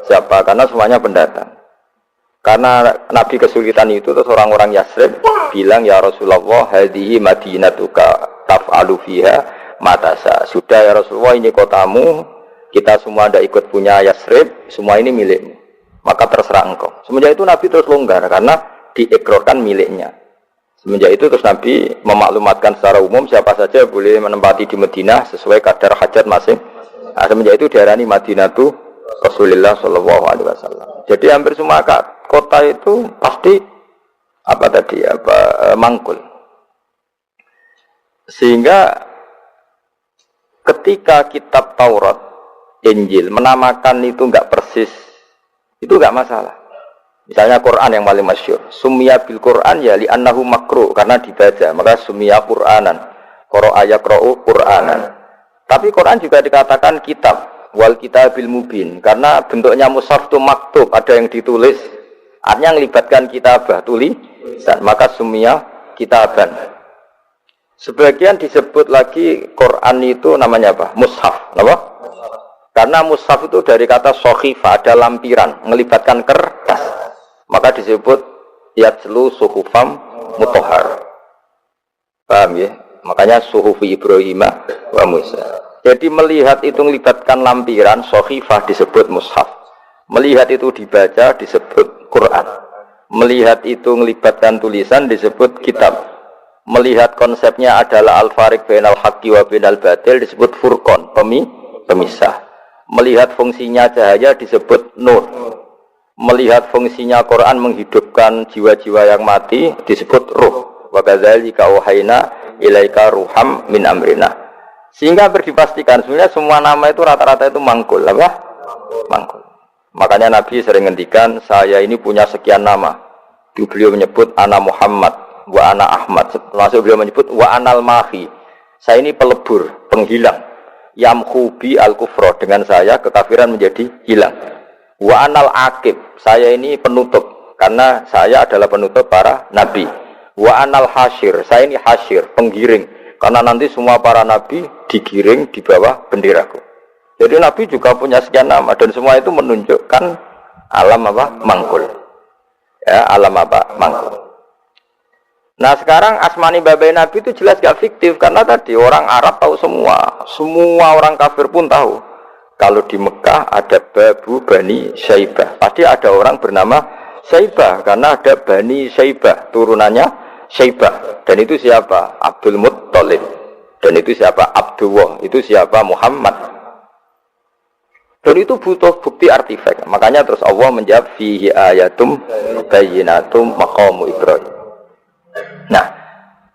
siapa, karena semuanya pendatang. Karena Nabi kesulitan itu, terus orang-orang Yasrib bilang, ya Rasulullah, hadhihi madinatuka taf'alu fiha matasa. Sudah ya Rasulullah, ini kotamu, kita semua ada ikut punya Yasrib, semua ini milikmu. Maka terserah engkau. Semenjak itu Nabi terus longgar, karena diekrorkan miliknya. Semenjak itu terus Nabi memaklumatkan secara umum siapa saja boleh menempati di Madinah sesuai kadar hajat masing. Nah, semenjak itu diarani Madinatu Rasulullah Shallallahu Alaihi Wasallam. Jadi hampir semua kota itu pasti mangkul. Sehingga ketika kitab Taurat, Injil menamakan itu enggak persis, itu enggak masalah. Misalnya Quran yang paling masyhur, summiya bil Quran ya li annahu makruh, karena dibaca, maka summiya Quranan. Qara'a yaqra'u Quranan. Tapi Quran juga dikatakan kitab, wal kitabil mubin, karena bentuknya mushaf itu maktub, ada yang ditulis. Artinya melibatkan kitabah, tulisan, maka summiya kitaban. Sebagian disebut lagi Quran itu namanya apa? Mushaf, apa? Karena mushaf itu dari kata sohifah, ada lampiran, melibatkan kertas. Maka disebut yatslu suhufam mutahhar. Paham ya? Makanya suhufi Ibrahim wa Musa. Jadi melihat itu melibatkan lampiran, sohifah disebut mushaf. Melihat itu dibaca disebut Quran. Melihat itu melibatkan tulisan disebut kitab. Melihat konsepnya adalah al-fariq bainal haqqi wa bainal batil disebut furqan, pemisah. Melihat fungsinya cahaya disebut nur. Melihat fungsinya Quran menghidupkan jiwa-jiwa yang mati disebut ruh. Wa kadzalika auhayna ilaika ruham min amrina. Sehingga berdipastikan sebenarnya semua nama itu rata-rata itu mangkul, apa? Mangkul. Makanya Nabi sering ngendikan, saya ini punya sekian nama. Beliau menyebut ana Muhammad wa ana Ahmad. Langsung beliau menyebut wa anal mahi. Saya ini pelebur, penghilang. Yamhu bi al-kufra, dengan saya kekafiran menjadi hilang. Wa anal akib, saya ini penutup, karena saya adalah penutup para nabi. Wa anal hasyir, saya ini hasyir, penggiring, karena nanti semua para nabi digiring di bawah benderaku. Jadi nabi juga punya sekian nama, dan semua itu menunjukkan alam apa? Mangkul. Ya, alam apa? Mangkul. Nah sekarang asmani babai nabi itu jelas gak fiktif, karena tadi orang Arab tahu semua orang kafir pun tahu. Kalau di Mekah ada Babu Bani Syaibah, pasti ada orang bernama Syaibah, karena ada Bani Syaibah, turunannya Syaibah. Dan itu siapa? Abdul Muttalib. Dan itu siapa? Abdullah. Itu siapa? Muhammad. Dan itu butuh bukti artefak. Makanya terus Allah menjawab fihi ayatum bayyinatum maqamu Ibrahim. Nah,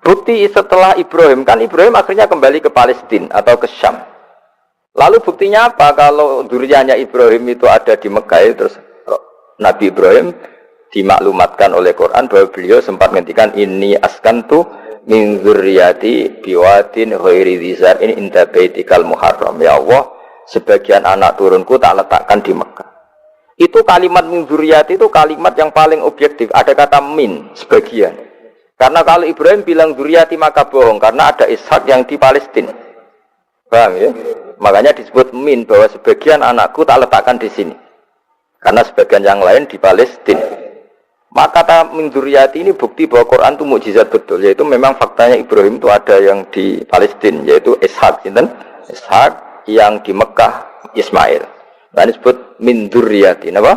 bukti setelah Ibrahim, kan Ibrahim akhirnya kembali ke Palestina atau ke Syam. Lalu buktinya apa kalau dzurriyyahnya Ibrahim itu ada di Mekah? Terus Nabi Ibrahim dimaklumatkan oleh Quran bahwa beliau sempat menghentikan inni askantu min dzurriyyati biwadin ghairi dzar'in inda baitikal muharram. Ya Allah, sebagian anak turunku tak letakkan di Mekah. Itu kalimat min dzurriyyati itu kalimat yang paling objektif. Ada kata min, sebagian. Karena kalau Ibrahim bilang dzurriyyati maka bohong, karena ada Ishak yang di Palestina. Paham ya? Makanya disebut min, bahwa sebagian anakku tak letakkan di sini, karena sebagian yang lain di Palestina. Maka kata min dzurriyyati ini bukti bahwa Quran itu mukjizat betul, yaitu memang faktanya Ibrahim itu ada yang di Palestina, yaitu Ishak, Ishak yang di Mekah Ismail. Nah disebut min dzurriyyati, apa?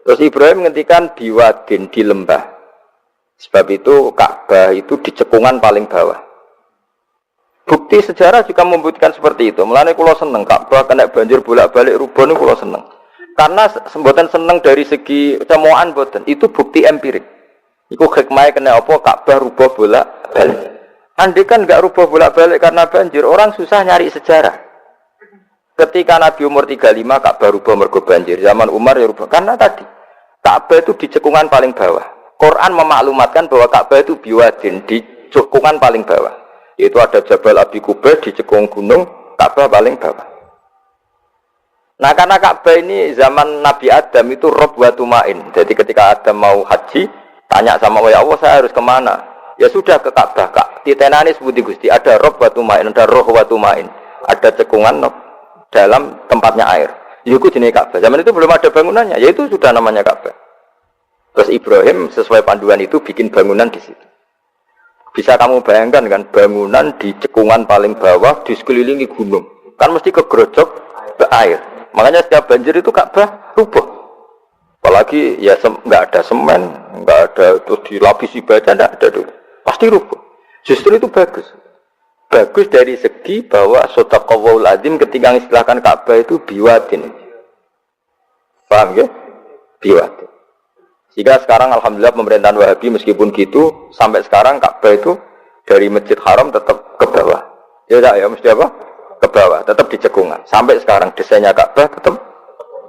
Terus Ibrahim menghentikan biwadin, di lembah. Sebab itu Ka'bah itu di cekungan paling bawah. Bukti sejarah juga membuktikan seperti itu. Mulane kula seneng Ka'bah kena banjir bolak-balik rubon kula seneng. Karena mboten seneng dari segi cemoan mboten. Itu bukti empirik. Iku hikmahe kena apa Ka'bah rubah bolak-balik. Andai kan enggak rubah bolak-balik karena banjir, orang susah nyari sejarah. Ketika Nabi umur 35 Ka'bah rubah mergo banjir. Zaman Umar ya rubah. Karena tadi Ka'bah itu di cekungan paling bawah. Quran memaklumatkan bahwa Ka'bah itu biwadin, di cekungan paling bawah. Itu ada Jabal Abi Kubais di cekung gunung, Ka'bah paling bawah. Nah karena Ka'bah ini zaman Nabi Adam itu rob wa tumain. Jadi ketika Adam mau haji, tanya sama Allah, saya harus kemana? Ya sudah ke Ka'bah, Kak. Titenane sebuti Gusti, ada rob watu main, ada roh watu main. Ada cekungan dalam tempatnya air. Itu jenis Ka'bah. Zaman itu belum ada bangunannya, yaitu sudah namanya Ka'bah. Terus Ibrahim sesuai panduan itu bikin bangunan di situ. Bisa kamu bayangkan kan bangunan di cekungan paling bawah di sekelilingi gunung. Kan mesti kegerojok ke air. Makanya setiap banjir itu Ka'bah rubuh. Apalagi ya nggak ada semen, nggak ada terus dilapisi baja, nggak ada dulu. Pasti rubuh. Justru itu bagus. Bagus dari segi bahwa shadaqallahul adzim ketika mengistilahkan Ka'bah itu biwadin. Paham ya? Biwadin. Sehingga sekarang alhamdulillah pemerintahan Wahabi meskipun gitu sampai sekarang Ka'bah itu dari Masjid Haram tetap ke bawah. Ya tak ya mesti apa? Ke bawah, tetap di cekungan. Sampai sekarang desainnya Ka'bah tetap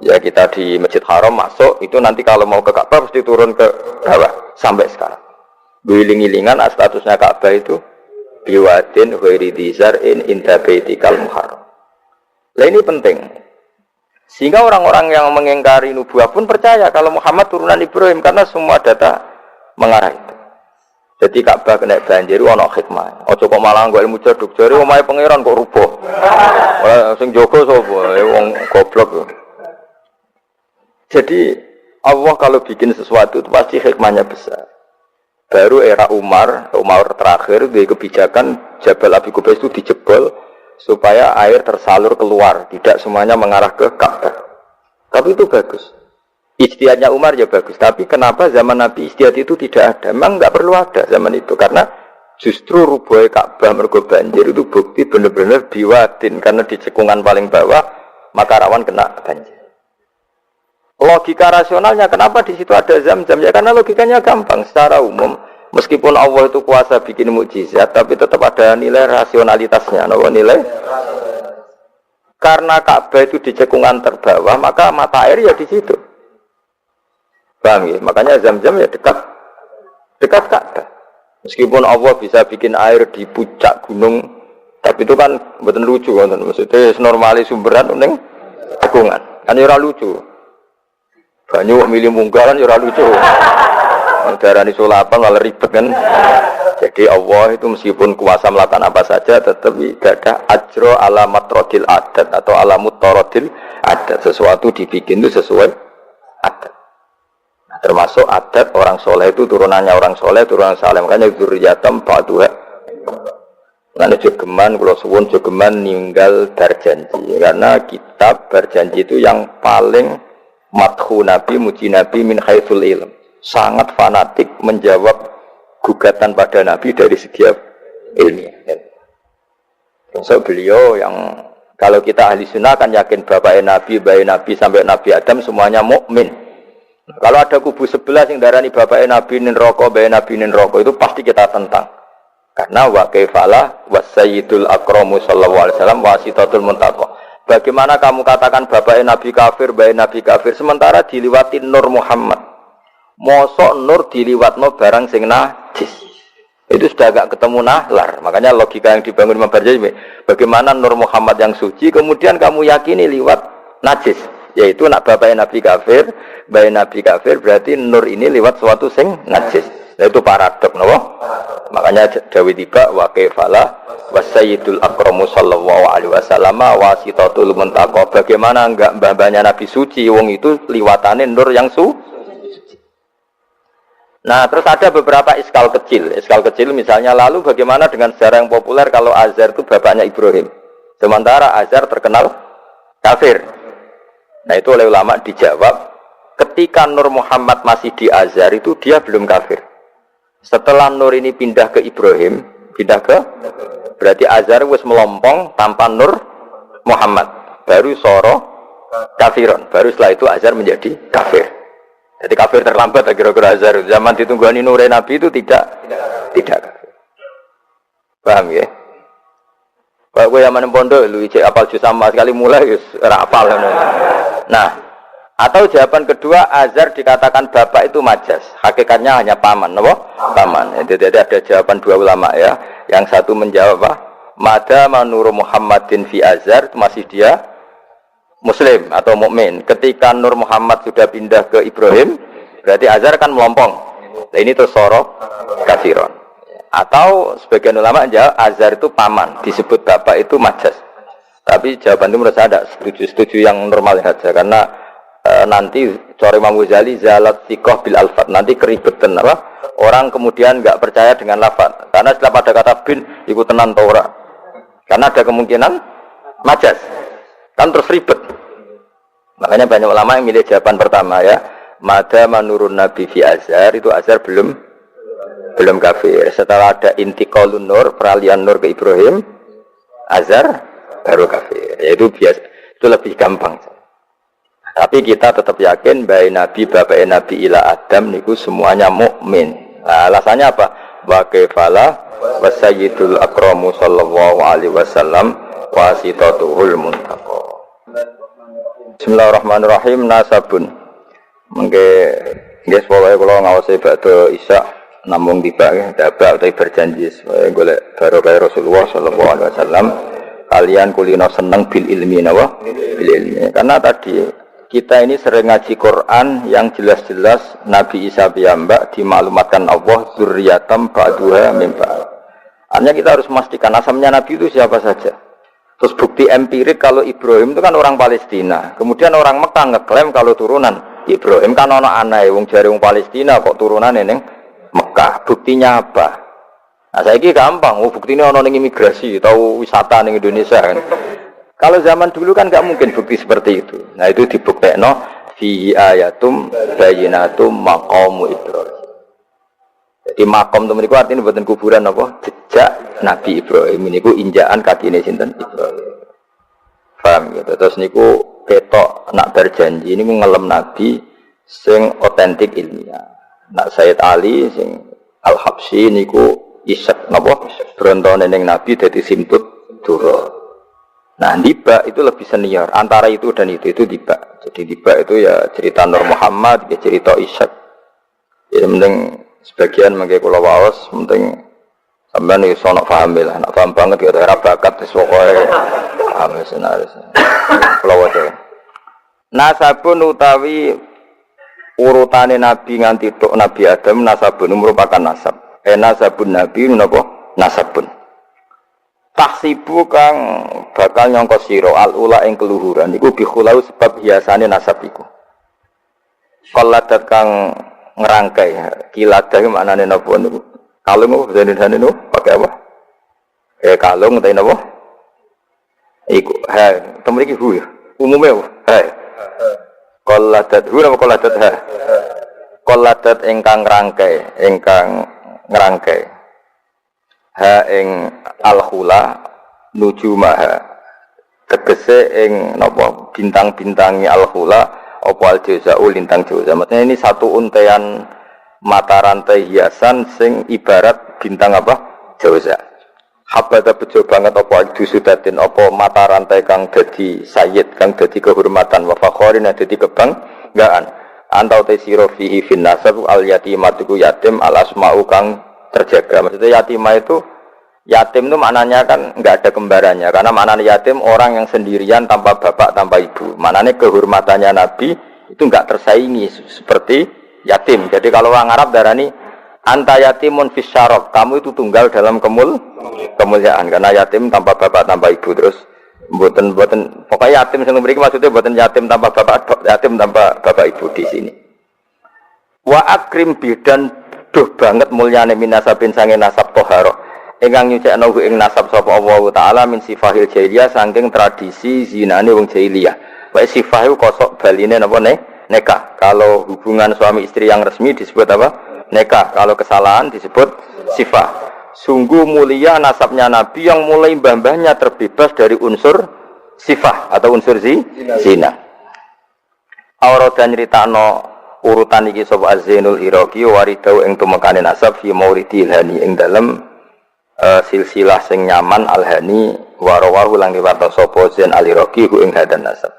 ya kita di Masjid Haram masuk itu nanti kalau mau ke Ka'bah mesti turun ke bawah sampai sekarang. Wiling-wilingan statusnya Ka'bah itu biwadin ghairi dzar'in inda baitikal muharram. Lah ini penting. Sehingga orang-orang yang mengingkari nubuwah pun percaya kalau Muhammad turunan Ibrahim karena semua data mengarah itu. Jadi Ka'bah kena banjir ana hikmah. Aja kok malah nggo ilmu jaduk jare omahe pangeran kok rubuh. Ora sing jaga sapa? Wong goblok. Jadi Allah kalau bikin sesuatu itu pasti hikmahnya besar. Baru era Umar terakhir di kebijakan Jabal Abi Qubais itu dijebol supaya air tersalur keluar, tidak semuanya mengarah ke Ka'bah. Tapi itu bagus. Ijtihadnya Umar ya bagus. Tapi kenapa zaman Nabi ijtihad itu tidak ada? Memang nggak perlu ada zaman itu karena justru rubuhnya Ka'bah mergo banjir itu bukti benar-benar biwadin karena di cekungan paling bawah maka rawan kena banjir. Logika rasionalnya kenapa di situ ada Zam-Zam? Ya karena logikanya gampang. Secara umum, meskipun Allah itu kuasa bikin mukjizat, tapi tetap ada nilai rasionalitasnya. Nilai? Karena Ka'bah itu di cekungan terbawah, maka mata air ya di situ. Paham ya? Makanya Zam-Zam ya dekat Ka'bah. Meskipun Allah bisa bikin air di puncak gunung, tapi itu kan betul lucu kan? Maksudnya normali sumberan ning cekungan. Kan ora lucu. Banyak milih munggaran ya lucu. Darani sulapan malah ribet kan. Jadi Allah itu meskipun kuasa melakukan apa saja tetap tidak ada ajro ala matrodil adat atau ala mutarodil adat. Sesuatu dibikin itu sesuai adat. Nah, termasuk adat orang soleh itu turunannya orang soleh, turunan saleh. Makanya dzurriyatam ba'duha. Karena jogeman, kalau suwun jogeman ninggal berjanji. Karena kitab berjanji itu yang paling madhu Nabi, muji Nabi min haitsul ilm. Sangat fanatik menjawab gugatan pada Nabi dari segi ilmiah. So beliau yang kalau kita ahli sunnah kan yakin bapaknya Nabi, bayi Nabi sampai Nabi Adam semuanya mukmin. Kalau ada kubu sebelah yang darani bapaknya Nabi nin roko, bayi Nabi nin roko itu pasti kita tentang. Karena wa kaifalah wasayyidul akramu sallallahu alaihi wasallam wasitatul muntaqah. Bagaimana kamu katakan bapaknya Nabi kafir, bayi Nabi kafir, sementara diliwatin Nur Muhammad. Mosok Nur diliwatno barang sing najis. Itu sudah agak ketemu nahlar. Makanya logika yang dibangun Imam Barjani, bagaimana Nur Muhammad yang suci, kemudian kamu yakini liwat najis. Yaitu nak bapaknya Nabi kafir, bayi Nabi kafir, berarti Nur ini liwat suatu sing najis. Itu paradok, no? Makanya Dawi tiba wa kaifalah wasayyidul akramu sallallahu alaihi wasallam wasitatul muntaqah. Bagaimana enggak mbah-mbahnya Nabi suci, wong itu liwatane nur yang suci. Nah, terus ada beberapa iskal kecil. Iskal kecil misalnya lalu bagaimana dengan sejarah yang populer kalau Azar itu bapaknya Ibrahim. Sementara Azar terkenal kafir. Nah, itu oleh ulama dijawab ketika Nur Muhammad masih di Azar itu dia belum kafir. Setelah Nur ini pindah ke Ibrahim, berarti Azhar wis melompong tanpa Nur Muhammad. Baru soro kafiron. Baru setelah itu Azhar menjadi kafir. Jadi kafir terlambat kira-kira Azhar. Zaman ditunggani Nur Nabi itu tidak kafir. Paham ya? Kalau gue yang mana pondok, lu ijek apal juz sama sekali mulai ora apal. Nah, atau jawaban kedua, Azhar dikatakan bapak itu majas. Hakikatnya hanya paman, apa? Paman. Jadi ada jawaban dua ulama ya. Yang satu menjawab apa? Madama Nur Muhammadin fi Azhar, masih dia Muslim atau mukmin. Ketika Nur Muhammad sudah pindah ke Ibrahim, berarti Azhar kan melompong. Nah, ini terus sorok kafiron. Atau sebagian ulama jawab azar itu paman, disebut bapak itu majas. Tapi jawaban itu menurut saya tidak setuju yang normal saja karena nanti cara Imam Ghazali zalat thiqah bil alfat, nanti keribetan apa? Orang kemudian enggak percaya dengan lafaz. Karena setelah pada kata bin iku tenan ta ora. Karena ada kemungkinan majas. Kan terus ribet. Makanya banyak ulama yang milih jawaban pertama ya. Mada menurun Nabi fi azhar, itu azhar belum kafir. Setelah ada intiqalun nur, peralihan nur ke Ibrahim, azhar baru kafir. Yaitu biasa, itu lebih gampang. Tapi kita tetap yakin bahwa Nabi bapak Nabi ila Adam niku semuanya mukmin. Nah, alasannya apa? Wa kaifala wasayyidul akramu sallallahu alaihi wasallam wasitatuhul muntaqa. Bismillahirrahmanirrahim. Nasabun. Mengke nggih pokoke kula ngawasi badhe isya namung tiba dabak utawi berjanji supaya golek barokah Rasulullah sallallahu alaihi wasallam kalian kulino seneng bil ilmi napa? Bil ilmi. Karena tadi kita ini sering ngaji Quran yang jelas-jelas Nabi Isa piyambak dimaklumatkan Allah zurriyatam ba'duha min ba'd. Hanya kita harus memastikan asalnya Nabi itu siapa saja. Terus bukti empirik kalau Ibrahim itu kan orang Palestina. Kemudian orang Mekah ngeklaim kalau turunan Ibrahim kan ana anae wong jare wong Palestina kok turunane ning Mekah. Buktinya apa? Nah saiki gampang, buktinya ana ning imigrasi atau wisata ning Indonesia kan. Kalau zaman dulu kan nggak mungkin bukti seperti itu. Nah itu dibuktekno fi ayatum bayyinatum maqamu Ibrahim. Jadi makom temen iku artine mboten kuburan apa? Jejak Nabi Ibrahim niku injakan kakine sinten Ibrahim. Paham gitu. Terus niku ketok nak berjanji niku ngelem Nabi sing otentik ilmiah. Nak Sayyid Ali sing Al-Habsyi niku isek napa? Brontone ning Nabi dadi simtut dura. Nah, tiba itu lebih senior. Antara itu dan itu tiba. Jadi tiba itu ya cerita Nur Muhammad, ya cerita Ishak. Ya penting sebagian mengke kula waos, penting sampean iki sono paham lah. Nek paham banget ya ora bakat wis pokoke paham senaris. Kula waca. Nasabun utawi urutane nabi nganti tok Nabi Adam nasabun merupakan nasab. Nasabun nabi napa? Nasabun. Taksibu kang bakal nyangka sira al-ula ing keluhuran iku bikhulau sebab hiasane nasab iku. Qalladat kang ngerangkai kiladah maknane napa niku? Kalung apa dene niku pakai apa? Kalung utawa napa? Iku ha temen iki hu ya. Umume ha. Qalladat hu apa qalladat ha? Qalladat ingkang ngerangkai ha ing al-khula nujumaha tegese ing napa bintang-bintangi al-khula apa al-jauza'u lintang jauza. Maksudnya ini satu untean mata rantai hiasan sing ibarat bintang apa? Jauza. Habata bejo banget apa dusudatin apa mata rantai kang dadi sayyid kang dadi kehormatan wa fakhorin dadi kebanggaan. Antau te sira fihi fin nasab al-yatimatu yatim al-asma'u kang terjaga. Maksudnya yatimah itu yatim itu maknanya kan nggak ada kembarannya karena maknanya yatim orang yang sendirian tanpa bapak tanpa ibu. Maknanya kehormatannya Nabi itu nggak tersaingi seperti yatim. Jadi kalau orang Arab darani anta yatimun fis syaraf, kamu itu tunggal dalam kemuliaan karena yatim tanpa bapak tanpa ibu. Terus mboten pokoknya yatim sing mriki maksudnya mboten yatim tanpa bapak, yatim tanpa bapak ibu di sini. Wa akrim bidan duh banget mulyane minasabin sange nasab toharoh ingkang nyucekno ing nasab sapa Allah taala min sifahil jahiliyah saking tradisi zinane wong jahiliyah. Wae sifah iku kosok baline napa nikah. Kalau hubungan suami istri yang resmi disebut apa? Nikah. Kalau kesalahan disebut sifah. Sungguh mulia nasabnya Nabi yang mulai mbah-mbahnya terbebas dari unsur sifah atau unsur zina. Aurada nyritakno urutan iki sapa Az-Zainul Iraqi waridau ing tumekane nasab fi mauridil hani ing dalem silsilah sing nyaman al-hani warawahu lang riwayat sapa Zain al-Iraqi ku ing hadan nasab.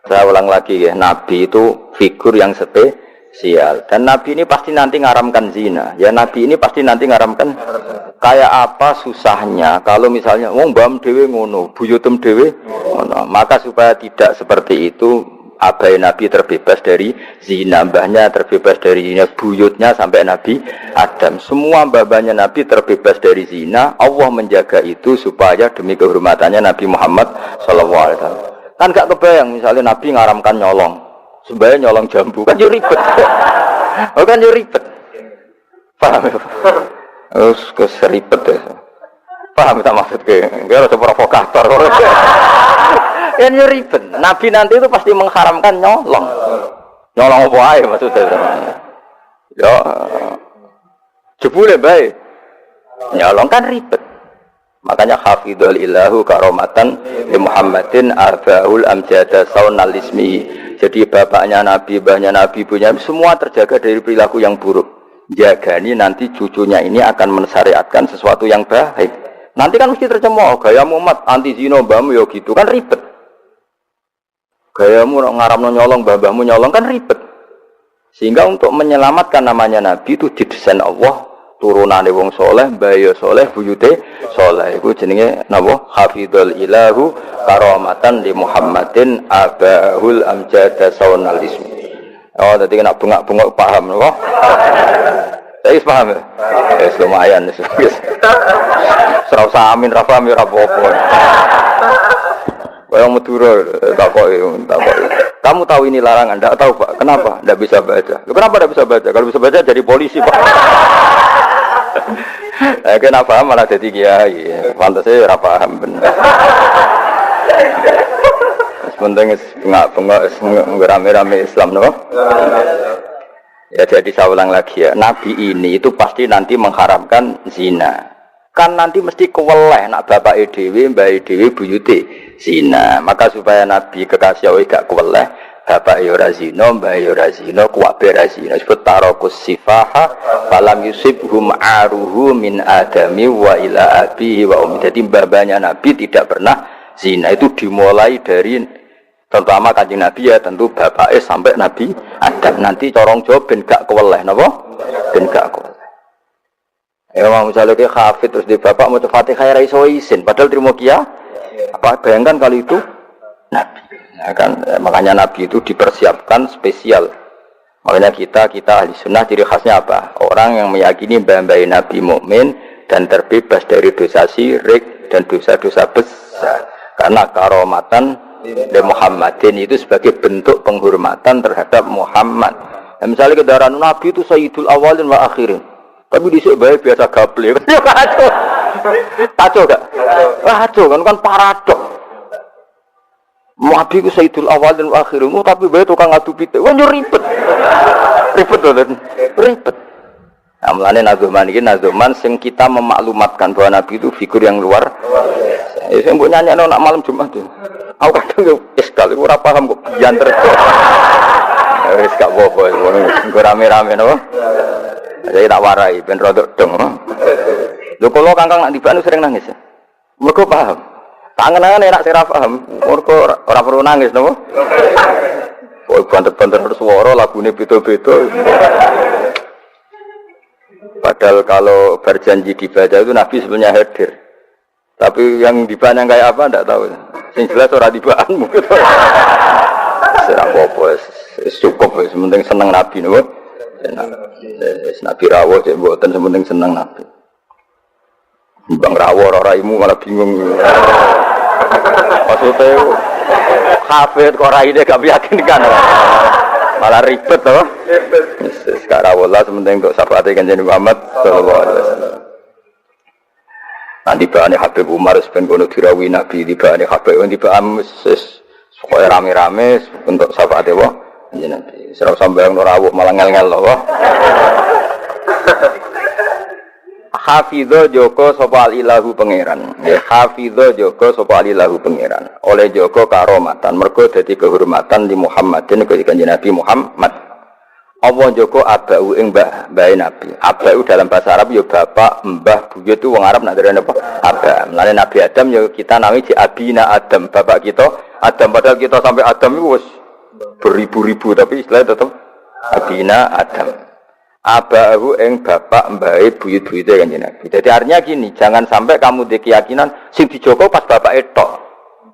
Saya ulang lagi ya, Nabi itu figur yang spesial dan Nabi ini pasti nanti ngaramkan zina. Ya Nabi ini pasti nanti ngaramkan kayak apa susahnya kalau misalnya wong mbam dhewe ngono, buyutem dhewe ngono. Maka supaya tidak seperti itu abai Nabi terbebas dari zina, mbahnya terbebas dari zina, buyutnya sampai Nabi Adam. Semua mbah-mbahnya Nabi terbebas dari zina. Allah menjaga itu supaya demi kehormatannya Nabi Muhammad SAW. Kan gak kebayang misalnya Nabi ngaramkan nyolong, sebaya nyolong jambu kan yo ribet. Oh kan yo ribet. Paham ya? Seribet ya. Paham tak maksud ke? Dia harus provokator. Kan yo ribet. Nabi nanti itu pasti mengharamkan nyolong. Nyolong apa ae maksudnya. Ya jebule bae. Nyolong kan ribet. Makanya hafidhul ilahu karomatan li Muhammadin arbaul amjada saunal ismi. Jadi bapaknya Nabi, mbahnya Nabi, ibunya semua terjaga dari perilaku yang buruk. Jagani nanti cucunya ini akan mensyariatkan sesuatu yang baik. Nanti kan mesti tercemooh gaya Muhammad anti zina mbahmu ya gitu kan ribet. Gayamu ngaramno nyolong mbahmu nyolong kan ribet. Sehingga untuk menyelamatkan namanya Nabi itu didesain Allah. Turunane wong soleh, bayo soleh, buyute soleh. Iku jenenge napa? Hafidhul ilahu karamatan li Muhammadin abahul amjada saunal ismi. Oh, tadi kena bengak-bengok paham napa? Saya paham ya? Wis lumayan wis. Serasa amin ra paham ya ora apa-apa. Kayak Madura takoki. Kamu tahu ini larangan? Enggak tahu, Pak. Kenapa? Enggak bisa baca. Loh, kenapa enggak bisa baca? Kalau bisa baca jadi polisi, Pak. Kena paham malah jadi kiai. Pantasnya ora paham bener. Sementing bengak-bengak rame-rame Islam no. Ya jadi saya ulang lagi ya. Nabi ini itu pasti nanti mengharamkan zina. Kan nanti mesti keweleh nak bapak dhewe, mbah dhewe buyute zina. Maka supaya Nabi kekasih Allah gak keweleh, bapak ya ora zina, mbah ya ora zina, kuwabe ora zina. Sebut tarakus sifaha falam yusibhum aruhu min adami wa ila abihi wa ummi. Jadi mbah-mbahnya Nabi tidak pernah zina. Itu dimulai dari terutama Kanjeng Nabi ya tentu bapake sampai Nabi Adam. Nanti corong jawab ben gak keweleh napa? Ben gak keweleh. Ya mau misalnya ke hafid terus di bapak mau Fatihah ra iso isin padahal terima kia. Apa bayangkan kali itu Nabi. Nah, kan makanya Nabi itu dipersiapkan spesial. Makanya kita ahli sunnah ciri khasnya apa? Orang yang meyakini mbah-mbah Nabi mukmin dan terbebas dari dosa syirik dan dosa-dosa besar. Karena karomatan dari Muhammadin itu sebagai bentuk penghormatan terhadap Muhammad. Nah, misalnya kendaraan Nabi itu sayyidul awalin wa akhirin. Tapi disik bae biasa gaple. Kacau. Kacau gak? Kacau kan paradok. Nabi ku sayyidul awalin wa akhirin, tapi bae tukang adu pitik. Wah yo ribet. Ribet to, ribet. Nah, mulane nazuman iki nazuman sing kita memaklumatkan bahwa Nabi itu figur yang luar biasa. Ya sing mbok nyanyakno nak malam Jumat. Aku kadang yo iskal ora paham kok bianter. Wis gak apa-apa, nggo rame-rame no. Saya tak warai, ben rodok dong. Lho kalau kangkang nak tibane sering nangis ya. Mergo paham. Kangen-kangen enak sira paham. Mergo ora perlu nangis napa? Kok banter-banter bersuara lagune beda-beda. Padahal kalau berjanji dibaca itu Nabi sebenarnya hadir. Tapi yang dibaan yang kayak apa enggak tahu. Sing jelas ora dibaan mungkin. Sira apa-apa cukup wis penting seneng Nabi napa? Nabi rawuh cek mboten sementing seneng Nabi. Bang rawuh ora raimu malah bingung. Maksudnya hafid kok raine gak meyakinkan. Malah ribet to. Wis rawuh lah sementing untuk syafaate Kanjeng Muhammad sallallahu alaihi wasallam. Nanti bahane Habib Umar ben kono dirawi Nabi dibahane Habib dibaham wis pokoke rame-rame untuk syafaate wae. Nabi, serau sambayang rawuh malah ngel-ngel loh. Hafidho Joko sapa ilahu pangeran. Ya hafidho Joko sapa ilahu pangeran. Oleh Joko karomatan, mergo dadi kehormatan di Muhammadin ketika Nabi Muhammad. Allah Joko abau ing mbah Nabi. Abau dalam bahasa Arab ya bapak, mbah, buyut itu wong Arab nak darane apa? Aba. Mulane Nabi Adam ya kita nami di abina Adam, bapak kita Adam padahal kita sampai Adam itu wis beribu-ribu tapi istilahnya tetap abina Adam. Abahu ing bapak mbahe buyut-buyute Kanjeng Nabi. Jadi artinya gini, jangan sampai kamu di keyakinan sing dijogo pas bapak etok.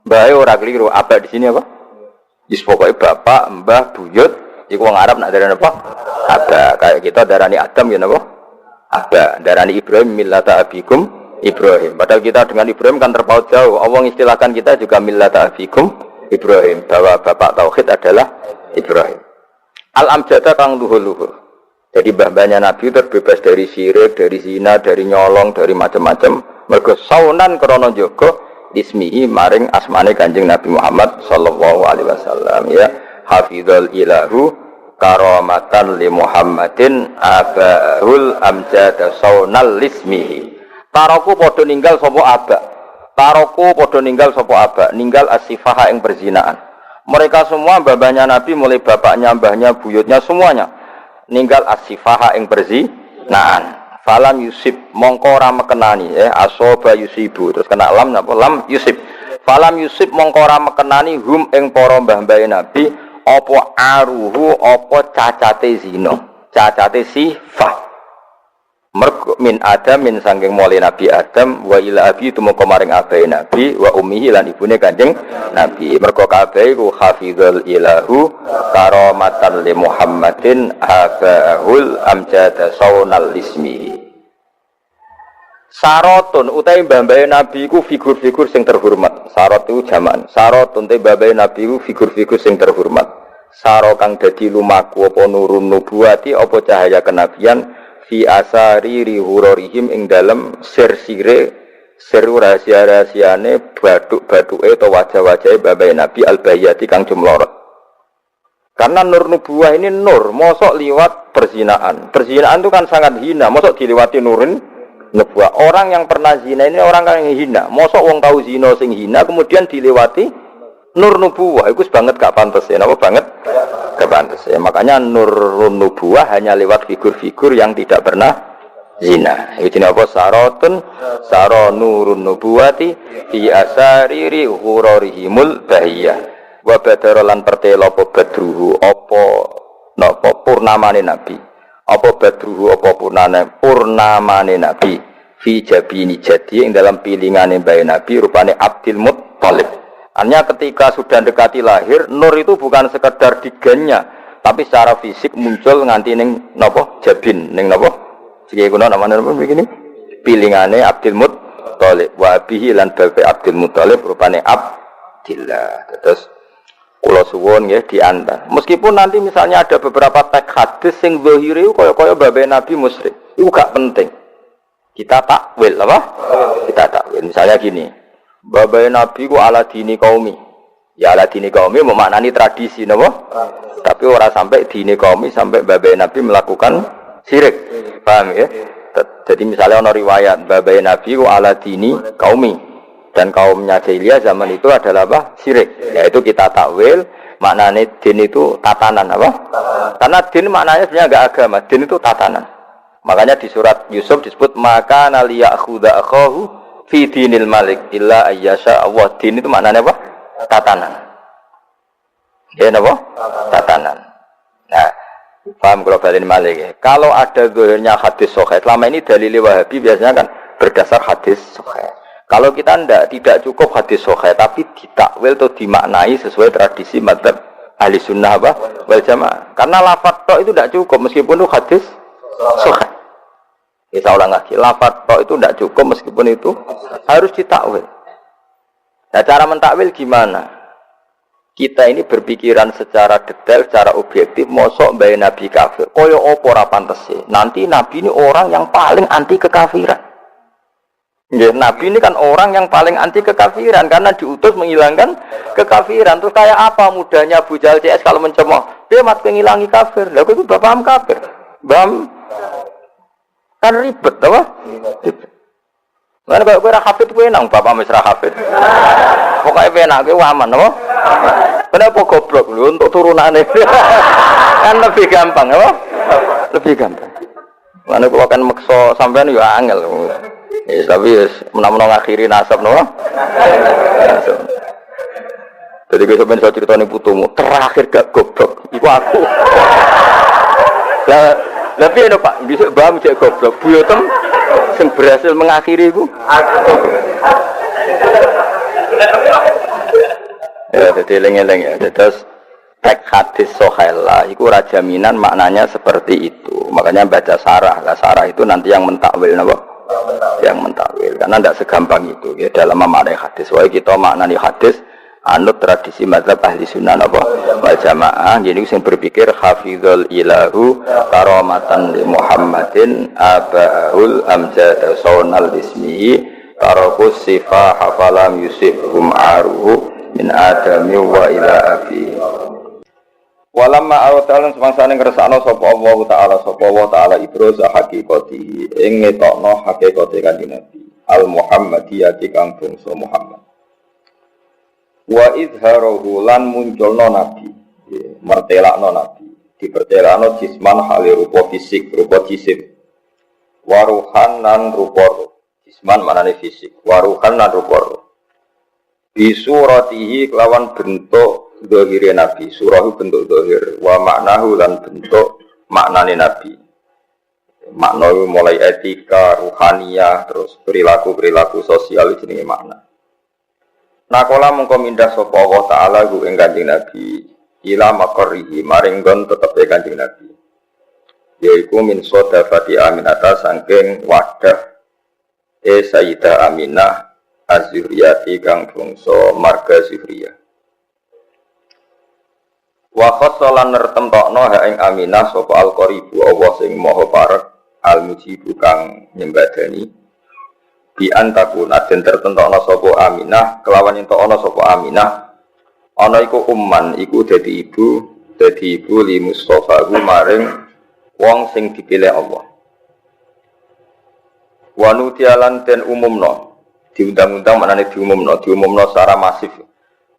Mbahe ora keliru, abah di sini apa? Wis pokoke bapak, mbah, buyut, iku wong Arab nak darani apa? Aba. Kayak kita darani Adam ya napa? Aba. Darani Ibrahim millata abikum Ibrahim. Padahal kita dengan Ibrahim kan terpaut jauh. Allah istilahkan kita juga millata abikum Ibrahim, bahwa bapak tauhid adalah Ibrahim. Al-amjada kang luhur-luhur. Jadi mbah-mbahnya Nabi terbebas dari syirik, dari zina, dari nyolong, dari macam-macam. Mergo saunan krana jaga ismihi maring asmane Kanjeng Nabi Muhammad sallallahu alaihi wasallam ya. Hafizul ilahu karamatan li Muhammadin abahul amjada saunal ismihi. Taroku padha ninggal sapa aba. Taroku padha ninggal sapa aba, ninggal as-sifaha ing perzinaan. Mereka semua mbah-mbahnya Nabi mulai bapaknya, mbahnya, buyutnya semuanya ninggal as-sifaha ing perzinaan. Falam yusib mongko ora mekenani asoba yusibu terus kena lam napa lam yusib. Falam yusib mongko ora mekenani hum ing para mbah-mbah Nabi apa aruhu apa cacate zina, cacate sifah. Mergo min Adam min sangking mulai Nabi Adam wa ila abi tumeka maring abahe Nabi wa ummihi lan ibune Kanjeng Nabi. Mergo kabeh iku hafizul ilahu karamatan li Muhammadin abahul amjada saunal ismihi. Sarotun utawi mbah-mbahe Nabi iku figur-figur sing terhormat. Sarot itu jaman. Sarotun te mbah-mbahe Nabi iku figur-figur sing terhormat. Saro kang dadi lumaku apa nurun nubuwati apa cahaya kenabian fi asari rihurorihim ing dalem sir-sire sir rahasia-rahasiane bathuk-bathuke atau wajah-wajahe mbah-mbahe Nabi al-bayyati kang jumlorot. Karena nur nubuwah ini nur, mosok liwat perzinaan. Perzinaan itu kan sangat hina, mosok diliwati nurin nubuwah. Orang yang pernah zina ini orang yang hina. Mosok wong tahu zina sing hina kemudian dilewati nur nubuwah. Iku banget gak pantes ya. Napa banget? Gak pantes ya. Makanya nur nubuwah hanya lewat figur-figur yang tidak pernah zina. Iki jenenge apa? Sarotun saro nurun nubuwati fi asariri ghurarihimul bahiyah. Wa badara lan pertela apa badruhu apa napa purnamane Nabi. Apa badruhu apa purnamane Nabi fi jabini jadi ing dalam pilingane bae Nabi rupane Abdul Muttalib. Artinya ketika sudah dekati lahir, nur itu bukan sekedar diganya, tapi secara fisik muncul nganti ning napa jabin, ning napa? Iki kuna namane napa begini? Pilingane Abdul Muttalib wa bihi lan bae Abdul Muttalib rupane Abdillah. Terus kula suwun nggih diantar. Meskipun nanti misalnya ada beberapa teks hadis sing zahire kaya-kaya babe Nabi musyrik. Itu gak penting. Kita takwil apa? Kita takwil. Misalnya gini. Babe Nabi ku ala dini qaumi. Ya ala dini qaumi memaknani tradisi napa? Tapi ora sampai dini qaumi sampai babe Nabi melakukan syirik. Paham ya? Jadi misalnya ana riwayat babe Nabi ku ala dini qaumi. Dan kaumnya jahiliyah zaman itu adalah apa? Syirik. Yaitu kita takwil maknanya din itu tatanan apa? Karena din maknanya sebenarnya enggak agama, din itu tatanan. Makanya di surat Yusuf disebut maka naliyakhudha akhahu fi dinil malik illa ayyasha Allah. Din itu maknanya apa? Tatanan. Ya napa? Tatanan. Nah, paham kalau balin malik ya. Kalau ada zahirnya hadis sahih, selama ini dalil Wahabi biasanya kan berdasar hadis sahih. Kalau kita tidak cukup hadis sahih tapi ditakwil atau dimaknai sesuai tradisi madzhab ahli sunnah wal jamaah. Karena lafadz tok itu tidak cukup meskipun itu hadis sahih. Kita ulang lagi, lafadz tok itu tidak cukup meskipun itu harus ditakwil. Nah, cara mentakwil gimana? Kita ini berpikiran secara detail, secara objektif, mosok bae Nabi kafir. Koyo opo ora pantes e. Nanti Nabi ini orang yang paling anti kekafiran. Ya, Nabi ini kan orang yang paling anti kekafiran karena diutus menghilangkan kekafiran. Terus kayak apa mudahnya Abu Jahal CS kalau mencemooh? Dia mat ngilangi kafir. Lah itu paham kafir. Paham? Kan ribet apa? Ribet. Mana kalau kowe ra hafid kowe nang bapak wis ra hafid. Pokoke penak kowe aman apa? Kenapa goblok lho untuk turunane? Kan lebih gampang apa? Lebih gampang. Mana kula kan meksa sampean yo angel. Ya, tapi menang-menang akhiri nasab no. Jadi gue sampai saya cerita nih putumu terakhir gak goblok, itu aku. Lah, tapi ya Pak, bisa bam cek goblok, buyotem, yang berhasil mengakhiri itu. Ya, jadi eleng-eleng ya. Terus tek hadis sohela itu rajaminan maknanya seperti itu. Makanya baca sarah. Lah sarah itu nanti yang mentakwil napa? Yang mentakwil. Karena tidak segampang itu ya dalam memaknai hadis. Wah kita maknani hadis anut tradisi mazhab ahli sunnah napa? Wal jamaah. Jadi sing berpikir hafizul ilahu karamatan li Muhammadin abaul amjad saunal ismihi tarakus sifah hafalam yusibhum aruhu min adami wa ila abi. Walamma awtalan semangsane ngersakno sapa Allah taala ibroza hakikati ing ngetokno hakikate kanjeng Nabi al Muhammadiyati kang bangsa Muhammad. Wa izharahu lan munculno Nabi, mertelakno Nabi, dipertelakno jisman hale rupa fisik, rupa jisim. Waruhan lan rupa roh. Jisman manane fisik, waruhan lan rupa roh. Bisuratihi kelawan bentuk zahire Nabi, surahu bentuk zahir, wa maknahu lan bentuk maknane Nabi. Makna mulai etika, ruhaniyah, terus perilaku sosial jenenge makna. Nakola mengko mindah sapa Allah taala ku ing Kanjeng Nabi ila maqarrihi maring nggon tetepe Kanjeng Nabi. Yaiku min sodafati Aminata saking wadah Sayyidah Aminah Az-Zuhriyati kang bangsa marga Zuhriyah. Wa khassalan nertemtokno ha ing Aminah sapa al-qaribu Allah sing maha parek al-mujibu kang nyembadani bi antakuna den tertentokno sapa Aminah kelawan entokno sapa Aminah ana iku umman iku dadi ibu li Mustafa maring wong sing dipilih Allah. Wa nutialan den umumno diundang-undang maknane diumumno secara masif.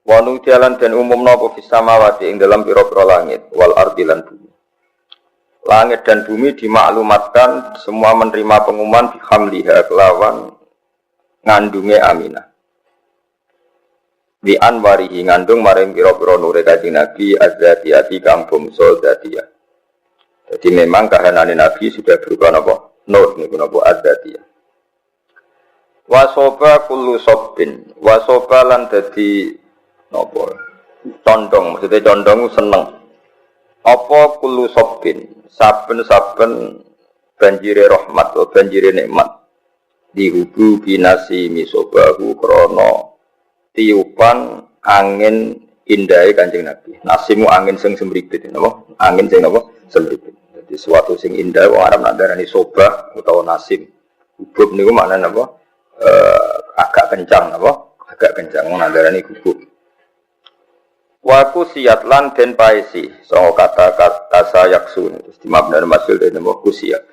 Wa nutialan den umumno apa fis samawati ing dalam pira-pira langit wal ardi lan bumi. Langit dan bumi dimaklumatkan semua menerima pengumuman bihamliha kelawan ngandunge Aminah. Di anwarihi ngandung maring pira-pira nure Kanjeng Nabi az-zatiyati kang bangsa zatiyah. Jadi memang kahanane Nabi sudah berupa napa? Nur niku napa az-zatiyah. Wasoba kullu sobbin, wasoba lan dadi napa? Condong, maksudnya condong seneng. Apa kullu sobbin, saben-saben banjire rahmat atau banjire nikmat dihubu binasi misobahu krono tiupan angin indai Kanjeng Nabi. Nasimu angin sing semripit napa? Angin sing napa? Semripit. Jadi suatu sing indah wong Arab nak darani sobah utawa nasim. Hubub niku maknane napa? Agak kencang napa? Agak kencang wong nak darani hubub. Wa kusiyat lan den paesi sanga kata-kata sayaksun terus dimabna masul den napa kusiyat.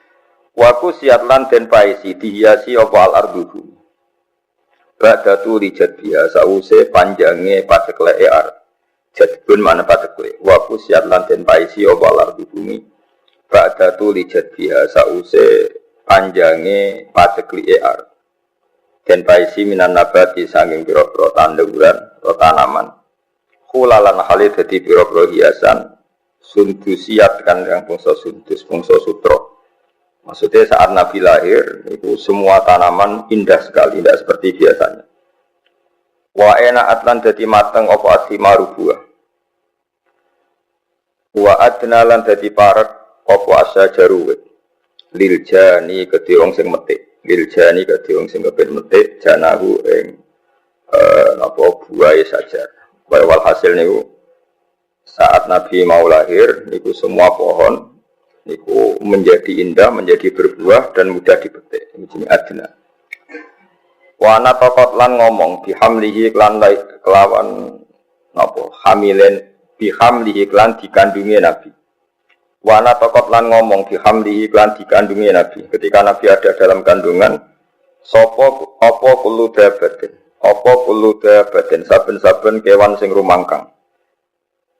Wa kusiyat lan den paesi dihiasi apa al-ardu bumi. Ba'datu lijadbiya sause panjange patekleke ar. Jadbun mana patekle. Wa kusiyat lan den paesi apa al-ardu bumi. Ba'datu lijadbiya sause panjange patekleke ar. Den paesi minan nabati sanging pira-pira tanduran atau tanaman. Khulalan halid dadi pira-pira hiasan sundusiat kan yang bangsa sundus bangsa sutra. Maksudnya saat Nabi lahir itu semua tanaman indah sekali, tidak seperti biasanya. Wa ena atlan dadi mateng apa asimaru buah. Wa adna lan dadi parek apa asyajaru wit. Lil jani kedhe wong sing metik. Lil jani kedhe wong sing kepen metik janahu ing napa buahe sajar. Walhasil niku saat Nabi mau lahir niku semua pohon niku menjadi indah, menjadi berbuah dan mudah dipetik. Ini adna. Wana tokot lan ngomong bihamlihi klan kelawan napa hamilen bihamlihi klan dikandungi Nabi. Wana tokot lan ngomong bihamlihi klan dikandungi Nabi. Ketika Nabi ada dalam kandungan sapa apa kullu dabatin. Apa kullu dabatin saben-saben kewan sing rumangkang.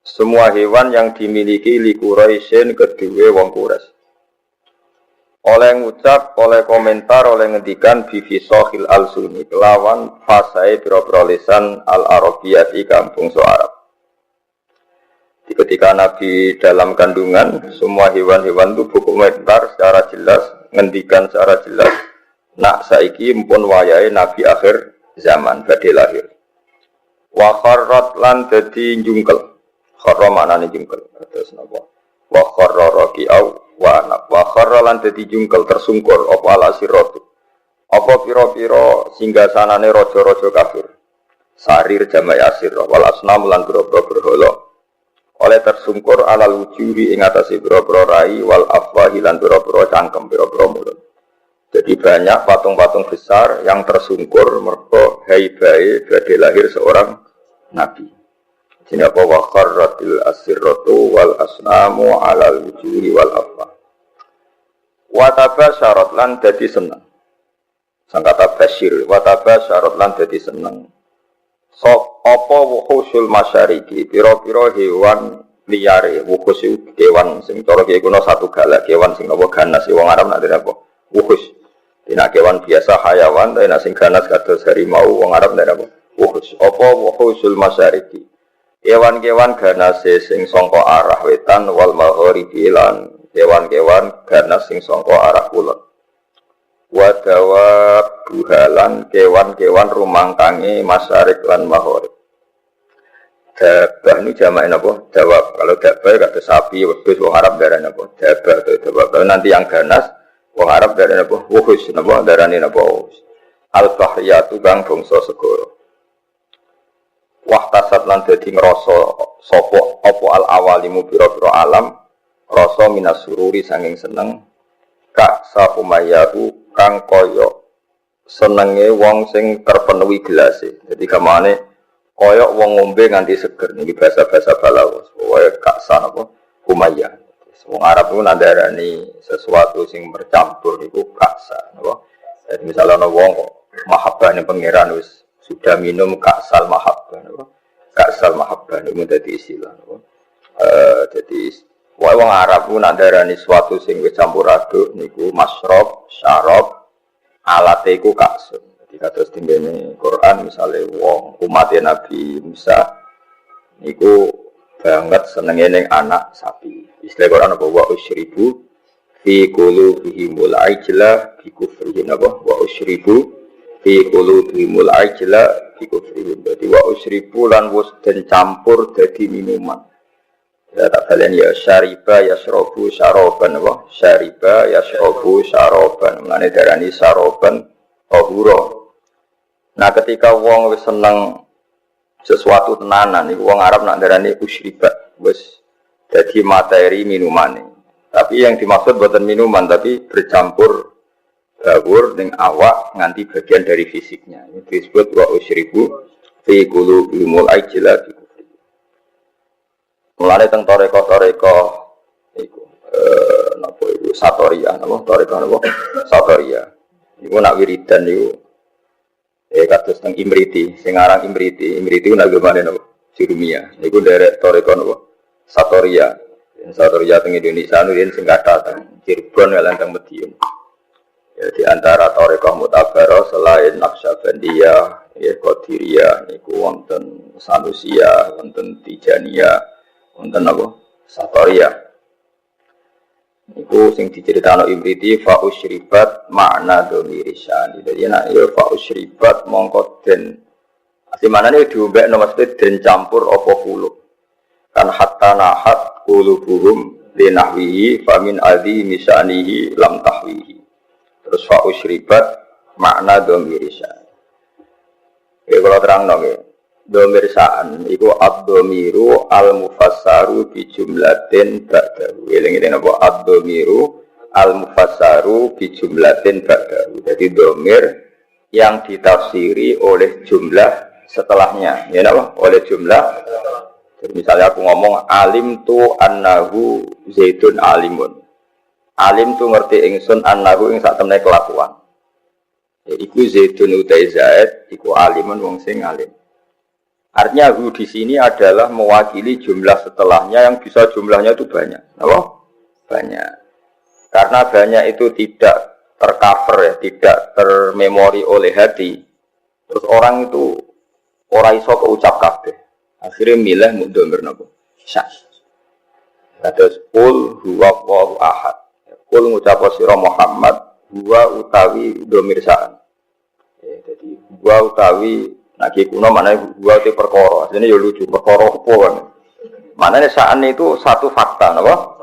Semua hewan yang dimiliki li Quraisyin kedue wong Quraisy. Oleh ngucap, oleh komentar, oleh ngendikan bifisohil al-sunni kelawan fasai pira-pira lisan al-arabiyati kampung so Arab. Ketika Nabi dalam kandungan, semua hewan-hewan itu berkomentar secara jelas, ngendikan secara jelas. Nak saiki mpun wayahe Nabi akhir zaman badhe lahir. Wa kharrat lan dadi njungkel. Kharra maknane jungkel. Terus napa? Wa kharra raqi'au wa anab. Wa kharra lan dadi jungkel tersungkur apa al-asiratu. Apa pira-pira singgasanane raja-raja kafir. Sarir jamai asir wal asnam lan boro-boro berhala. Oleh tersungkur alal wujuhi ing atase boro-boro rai wal afwahi lan boro-boro cangkem boro-boro mulut. Jadi banyak patung-patung besar yang tersungkur mergo haibae badhe lahir seorang nabi. Sini apa wa kharratil asirratu wal asnamu alal wujuhi wal afwah. Wa tabasyarat lan dadi seneng. Sangkata basyir wa tabasyarat lan dadi seneng. So apa wuhusul masyariki pira-pira hewan liyare wuhus kewan sing cara iki kuna satu galak kewan sing apa ganas wong Arab nak apa wuhus dina kewan biasa hayawan tapi nek sing ganas kados harimau wong Arab nak apa wuhus apa wuhusul masyariki kewan-kewan ganas sing sangka arah wetan wal maghribi lan kewan-kewan ganas sing sangka arah kulon wadawa buhalan kewan-kewan rumangkange masyarik lan maghrib. Dabah ini jamain apa? Dawab. Kalau dabah kata sapi, wedhus wong Arab darane apa? Dabah atau dawab. Kalau nanti yang ganas wong Arab darane apa? Wuhus napa darane napa? Al-bahriyatu kang bangsa segara. Wahtasat lan dadi ngrasa sapa apa al-awalimu pira-pira alam rasa minas sururi sanging seneng kak sahumayahu kang koyo senenge wong sing terpenuhi gelase. Jadi kamane koyo wong ngombe nganti seger niki bahasa-bahasa Balawas. Pokoke kaksa apa humayah. Wong Arab ku nandarani sesuatu sing bercampur niku kaksa napa. Jadi misalnya ana wong kok mahabbane pangeran wis sudah minum kaksal mahabbah napa. Kaksal mahabbah niku dadi istilah napa. Jadi wong Arab ku nandarani sesuatu sing wis campur aduk niku masrob, syarab, alate iku kaksun. Jadi kados tindene Quran misale wong umat Nabi Musa niku banget senenge ning anak sapi. Istilah Quran apa wa usyribu fi qulubihimul ajla bi kufrihim apa wa usyribu fi qulubihimul ajla bi kufrihim. Dadi wa usyribu lan wis den campur dadi minuman. Ya tak kalian ya syariba yasrobu syaroban apa? Syariba yasrobu syaroban. Mengenai darani syaroban tahuro. Nah ketika wong wis seneng sesuatu tenanan, iku wong Arab nak darani usyriba, wis dadi materi minumane. Tapi yang dimaksud bukan minuman, tapi bercampur bawur ning awak nganti bagian dari fisiknya. Ini disebut wa usyribu fi qulubihimul ajla. Mulane teng toreko-toreko iku napa iku satoria napa toreko napa satoria. Iku nak wiridan niku kados teng Imriti, sing aran Imriti nak gimana napa Jurumiyah. Niku derek toreko napa satoria. Satoria teng Indonesia niku sing kathah teng Cirebon lan teng Madiun. Ya di antara toreko mutabaroh selain Naqsyabandiyah, ya Qadiriyah niku wonten Sanusia, wonten Tijaniyah wonten apa? Satoria. Iku sing diceritakno Ibriti fa usyribat makna domirisan. Jadi nek ya fa usyribat mongko den asimanane diombekno mesti den campur apa kulub. Kan hatta nahat qulubuhum linahwihi famin adi misanihi lam tahwihi. Terus fa usyribat makna domirisan. Kalau terangno nggih. Domirsaan iku ad-dhamiru al-mufassaru bi jumlatin ba'dahu. Eling-eling apa ad-dhamiru al-mufassaru bi jumlatin ba'dahu. Jadi dhamir yang ditafsiri oleh jumlah setelahnya. Ya napa? Oleh jumlah. Jadi misalnya aku ngomong alim tu annahu zaidun alimun. Alim tu ngerti ingsun annahu ing sak temene kelakuan. Ya iku zaidun utai zaid iku alimun wong sing alim. Artinya hu di sini adalah mewakili jumlah setelahnya yang bisa jumlahnya itu banyak. Apa? Banyak. Karena banyak itu tidak tercover ya, tidak termemori oleh hati. Terus orang itu ora iso keucap kabeh. Akhirnya milih mudhamir napa? Syak. Kados qul huwallahu ahad. Qul ngucap sira Muhammad huwa utawi dhamir sa'an. Ya, jadi huwa utawi Naki kuno mana gua te perkara, jadi ya lucu perkara apa kan? Maknanya sya'an itu satu fakta, napa?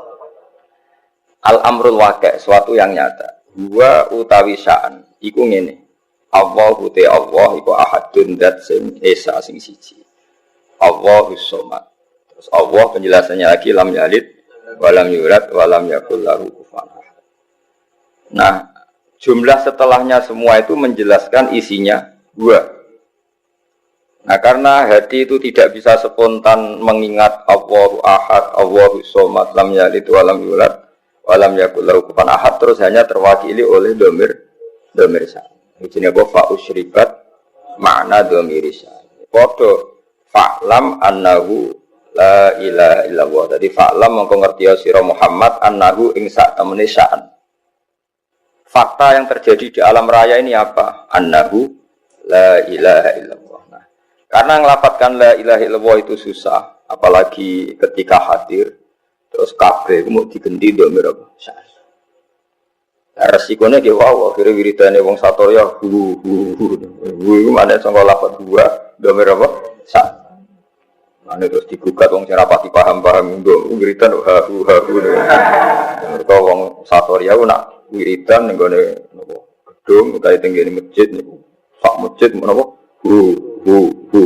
Al-amrul waqi', suatu yang nyata. Wa utawi sya'an iku ngene. Allahu te Allah iku ahadun dzat sing esa sing siji. Allahus somad. Terus Allah penjelasannya lagi lam yalid wa lam yulad wa lam yakul lahu kufuwan ahad. Nah, jumlah setelahnya semua itu menjelaskan isinya dua. Nah, karena hati itu tidak bisa spontan mengingat Allahu ahad, Allahus somad, lam yalid wa lam yulad walam yakul lahu kufuwan ahad, terus hanya terwakili oleh domir sya'an. Ini apa? Fa'usyribat makna domir sya'an. Foto fa'lam annahu la ilaha illallah. Jadi fa'lam mengko ngerti sira Muhammad annahu ing sak temene sya'an. Fakta yang terjadi di alam raya ini apa? Annahu la ilaha illallah. Nah, karena ngelafadzkan la ilaha illallah itu susah, apalagi ketika hadir. Terus kabeh mau digendi ndok mirip sya'an. Resikonya ki wae akhire wiridane wong satoya hu iku maneh sangka lafadz dua ndok mirip sya'an. Maneh terus digugat wong sing rapati paham-paham ndok wiridan hu. Mergo wong satoya ku nak wiridan ning gone napa gedung utawa tenggene masjid niku sak masjid menapa hu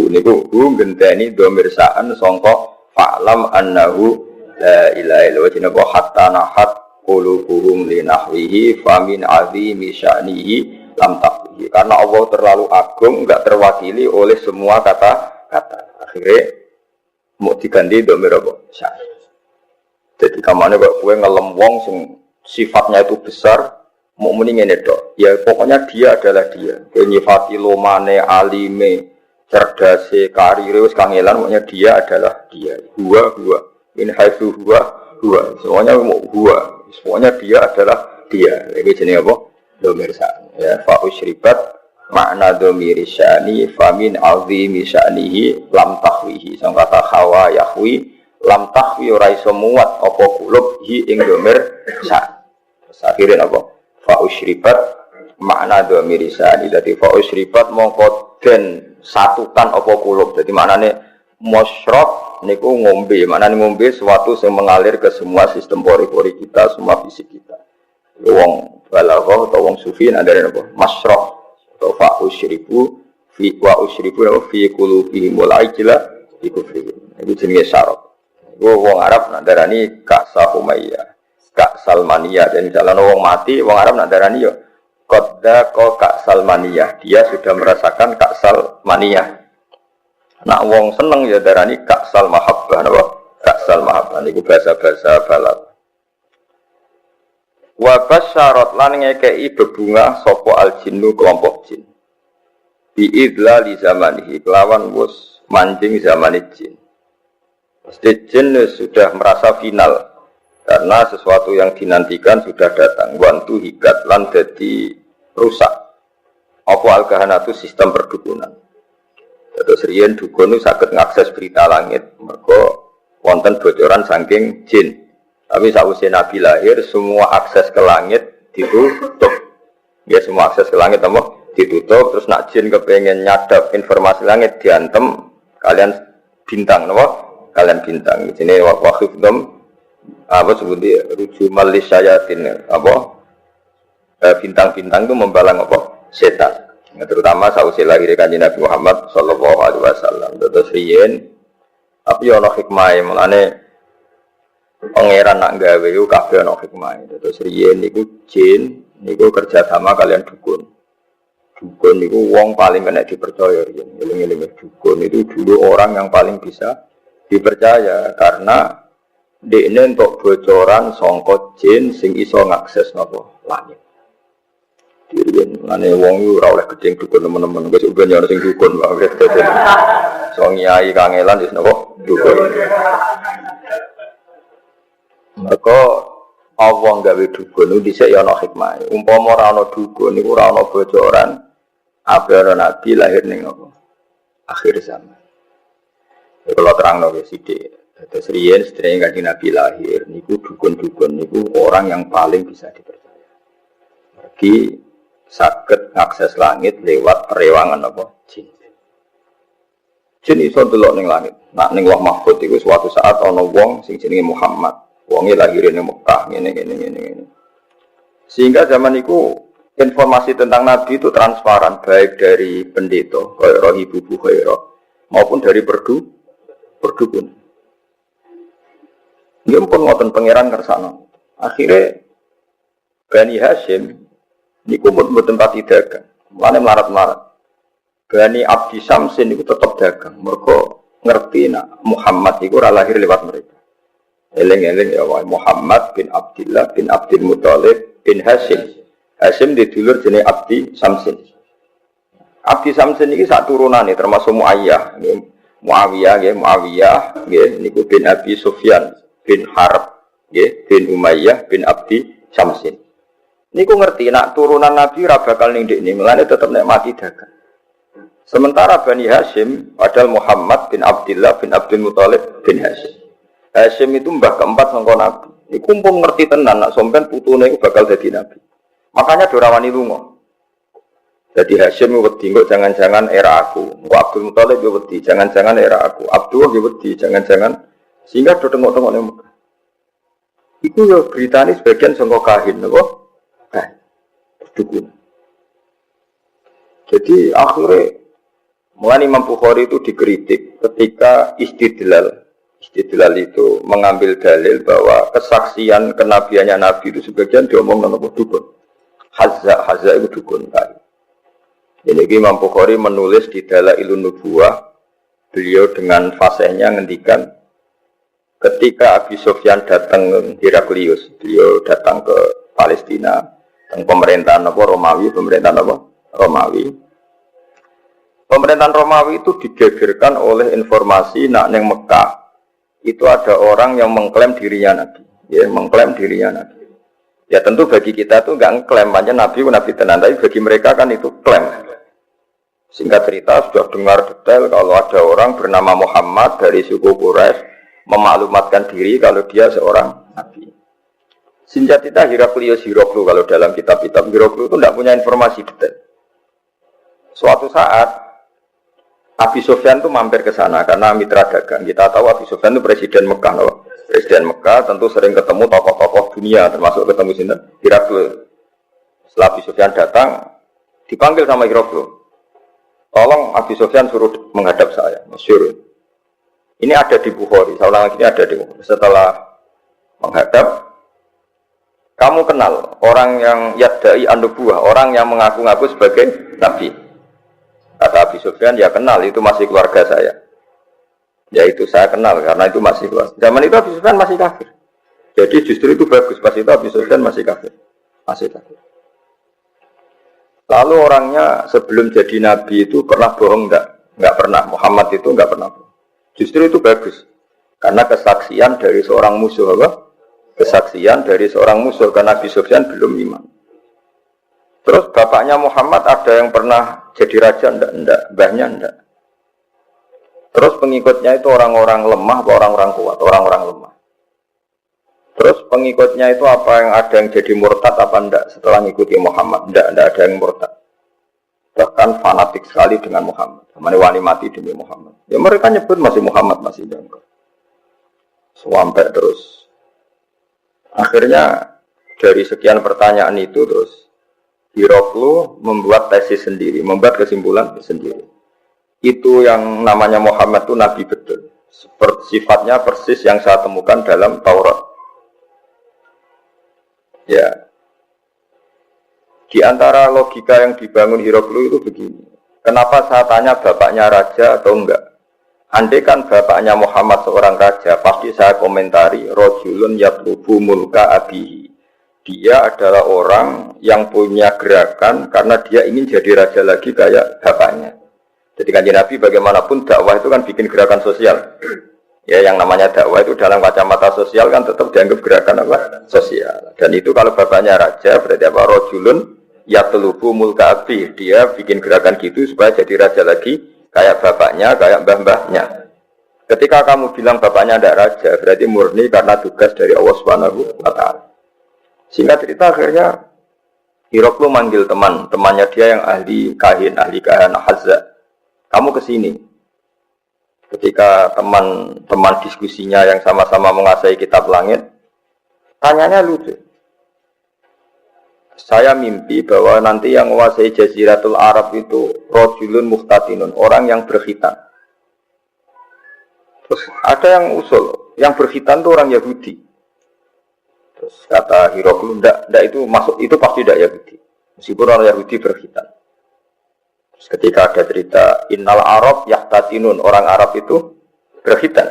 niku ngenteni ndok sya'an sangka fa'lam annahu la ilaha illallah wa hatta nahat qulubuhum li nahwihi famin azimi sya'nihi lam taqdihi. Karena Allah terlalu agung, enggak terwakili oleh semua kata-kata. Akhirnya mau diganti domir apa? Sya'an. Jadi kamane kok kowe ngelem wong sing sifatnya itu besar, mau muni ngene tok. Ya pokoknya dia adalah dia. Kowe nyifati lomane, alime, cerdase, karire wis kangelan, pokoknya dia adalah dia. Huwa in haitsu huwa semuanya mau huwa, semuanya dia adalah dia. Iki jenenge apa? Domir sya'an. Ya fa usyribat makna domir sya'ni famin azimi sya'nihi lam tahwihi. Sang kata hawa yahwi lam tahwi ora iso muat apa kulub hi ing domir sya'an. Terus akhirnya apa? Fa usyribat makna domir sya'ni. Dadi fa usyribat mongko den satukan apa kulub. Dadi maknane musyrab niku ngombe, maknane ngombe sesuatu yang mengalir ke semua sistem pori-pori kita, semua fisik kita. Wong balaghah atau wong sufi ada apa? Masyrab atau fa usyribu fi wa usyribu fi qulubihim wal ajla fi kufrihim. Itu jenenge syarat. Wong Arab nak darani ka'sa umayyah, ka'salmaniyah. Dan misalnya wong mati, wong Arab nak darani yo qadda ka'salmaniyah. Dia sudah merasakan ka'salmaniyah. Nak wong seneng ya darani kaksal mahabbah napa? Kaksal mahabbah niku bahasa-bahasa balagh. Wa basyarat lan ngekeki bebungah sapa al-jinnu kelompok jin. Bi idlali zamanihi kelawan wis mancing zaman jin. Pasti jin sudah merasa final karena sesuatu yang dinantikan sudah datang. Wantu hikat lan dadi rusak. Apa al-kahanatu sistem perdukunan. Terus riyen dukun itu saged ngakses berita langit, mergo wonten bocoran saking jin. Tapi sakwise Nabi lahir, semua akses ke langit ditutup. Ya semua akses ke langit apa? Ditutup. Terus nak jin kepengen nyadap informasi langit diantem kalian bintang, napa? Kalian bintang. Jenenge waqifdom apa sebutnya rujumal lisyayatin apa? Bintang-bintang itu membalang apa? Setan. Ya, terutama sausé lahir kanjeng Nabi Muhammad sallallahu alaihi wasallam. Terus riyen tapi ana hikmah mulane pangeran nak gawe yo kabeh ana hikmah. Terus riyen niku jin niku kerja sama kalian dukun. Dukun niku wong paling kena dipercaya riyen. Eling-eling dukun itu dulu orang yang paling bisa dipercaya karena dekne entuk bocoran sangka jin sing iso ngakses napa langit. Dirian, ane wong yu ora oleh gedeng dukun teman-teman. Wis ben yo sing dukun wae dadi. So nyai kangelan wis napa dukun. Maka Allah gawe dukun niku dhisik ya ana hikmah. Umpama ora ana dukun niku ora ana bocoran apa nabi lahir ning apa? Akhir zaman. Ya kalau terangno wis sithik. Terus riyen sedherenge kanjeng Nabi lahir niku dukun-dukun niku orang yang paling bisa dipercaya. Mergi saged ngakses langit lewat perewangan apa jin. Jin iso delok ning langit. Nak ning Lauh Mahfuz iku suatu saat ana wong sing jenenge Muhammad. Wonge lahir ning Mekah ngene. Sehingga zaman itu informasi tentang Nabi itu transparan baik dari pendeta kaya Rohibu Bukhairah maupun dari perdukun. Dia pun ngoten pangeran kersane. Akhirnya Bani Hashim niku mboten pati dagang. Mulane melarat-melarat. Bani Abdi Samsin itu tetap dagang. Mergo ngerti nak Muhammad itu ora lahir lewat mereka. Eling-eling ya wae Muhammad bin Abdullah bin Abdul Muthalib bin Hashim. Hashim didulur jenenge Abdi Samsin. Abdi Samsin iki sak turunane termasuk Muayyah. Muawiyah nggih niku bin Abi Sufyan bin Harb nggih bin Umayyah bin Abdi Samsin. Niku ngerti nak turunan Nabi ora bakal ning ndekne, mulane tetep nek mati dagang. Sementara Bani Hashim padahal Muhammad bin Abdullah bin Abdul Muthalib bin Hashim. Hashim itu mbah keempat sangka Nabi. Iku pun ngerti tenan nak sampean putune iku bakal dadi nabi. Makanya dorawani lunga. Jadi Hashim wedi kok jangan-jangan era aku. Kok Abdul Muthalib yo wedi, jangan-jangan era aku. Abdul yo wedi, jangan-jangan sehingga do tengok-tengok ning Mekah. Iku yo beritane sebagian sangka kahin napa? Dukun. Jadi akhirnya mulai Imam Bukhari itu dikritik ketika istidlal itu mengambil dalil bahwa kesaksian kenabiannya Nabi itu sebagian diomong nama dukun. Hazza itu dukun kan. Jadi Imam Bukhari menulis di Dalailun Nubuwah, beliau dengan fasihnya ngendikan ketika Abi Sufyan datang ke Heraklius, beliau datang ke Palestina. Pemerintahan Romawi. Pemerintahan Romawi itu digegerkan oleh informasi nak neng Mekah itu ada orang yang mengklaim dirinya Nabi. Ya, mengklaim dirinya Nabi. Ya tentu bagi kita tuh nggak ngeklaim aja Nabi tenan, tapi bagi mereka kan itu klaim. Singkat cerita sudah dengar detail kalau ada orang bernama Muhammad dari suku Quraisy memaklumatkan diri kalau dia seorang Nabi. Sinjatita Heraklius Hiroklu kalau dalam kitab-kitab Hiroklu itu tidak punya informasi detail. Suatu saat Abi Sufyan itu mampir ke sana karena mitra dagang. Kita tahu Abi Sufyan itu presiden Mekah, no? Presiden Mekah tentu sering ketemu tokoh-tokoh dunia termasuk ketemu sini Heraklu. Setelah Abi Sufyan datang dipanggil sama Hiroklu. Tolong Abi Sufyan suruh menghadap saya, masyhur. Ini ada di Bukhari. Saya ulang lagi ini ada di Bukhari. Setelah menghadap kamu kenal orang yang yadda'i an-nubuwah, orang yang mengaku-ngaku sebagai nabi. Kata Abi Sufyan, ya kenal, itu masih keluarga saya. Ya itu saya kenal, karena itu masih keluarga. Zaman itu Abi Sufyan masih kafir. Jadi justru itu bagus, pas itu Abi Sufyan masih kafir. Lalu orangnya sebelum jadi nabi itu pernah bohong enggak pernah. Muhammad itu enggak pernah bohong. Justru itu bagus. Karena kesaksian dari seorang musuh kesaksian dari seorang musuh karena Abi Sufyan belum iman. Terus bapaknya Muhammad ada yang pernah jadi raja enggak, mbahnya enggak. Terus pengikutnya itu orang-orang lemah atau orang-orang kuat, orang-orang lemah. Terus pengikutnya itu apa yang ada yang jadi murtad apa enggak setelah mengikuti Muhammad? Enggak ada yang murtad. Bahkan fanatik sekali dengan Muhammad. Namanya wani mati demi Muhammad. Ya mereka nyebut masih Muhammad, masih jangka. Sampai terus akhirnya dari sekian pertanyaan itu terus Hiroklu membuat tesis sendiri, membuat kesimpulan sendiri. Itu yang namanya Muhammad itu Nabi betul. Sifatnya persis yang saya temukan dalam Taurat. Ya. Di antara logika yang dibangun Hiroklu itu begini. Kenapa saya tanya bapaknya raja atau enggak? Andai kan bapaknya Muhammad seorang raja, pasti saya komentari rojulun yatlubu mulka abihi. Dia adalah orang yang punya gerakan karena dia ingin jadi raja lagi kayak bapaknya. Jadi kanjeng Nabi bagaimanapun dakwah itu kan bikin gerakan sosial. Ya yang namanya dakwah itu dalam kacamata sosial kan tetap dianggap gerakan apa? Sosial. Dan itu kalau bapaknya raja berarti apa? Rojulun yatlubu mulka abihi. Dia bikin gerakan gitu supaya jadi raja lagi. Kayak bapaknya, kayak mbah-mbahnya. Ketika kamu bilang bapaknya tidak raja, berarti murni karena tugas dari Allah Subhanahu wa Ta'ala. Singkat cerita akhirnya Hiroklu manggil temannya dia yang ahli kahin Hazza. Kamu kesini. ketika teman-teman diskusinya yang sama-sama menguasai kitab langit, tanyanya lucu. Saya mimpi bahwa nanti yang menguasai Jaziratul Arab itu rojulun muhtatinun, orang yang berkhitan. Terus ada yang usul, yang berkhitan itu orang Yahudi. Terus kata Hiroklu, enggak itu masuk, itu pasti tidak Yahudi. Meskipun orang Yahudi berkhitan. Terus ketika ada cerita Innal Arab yahtatinun, orang Arab itu berkhitan.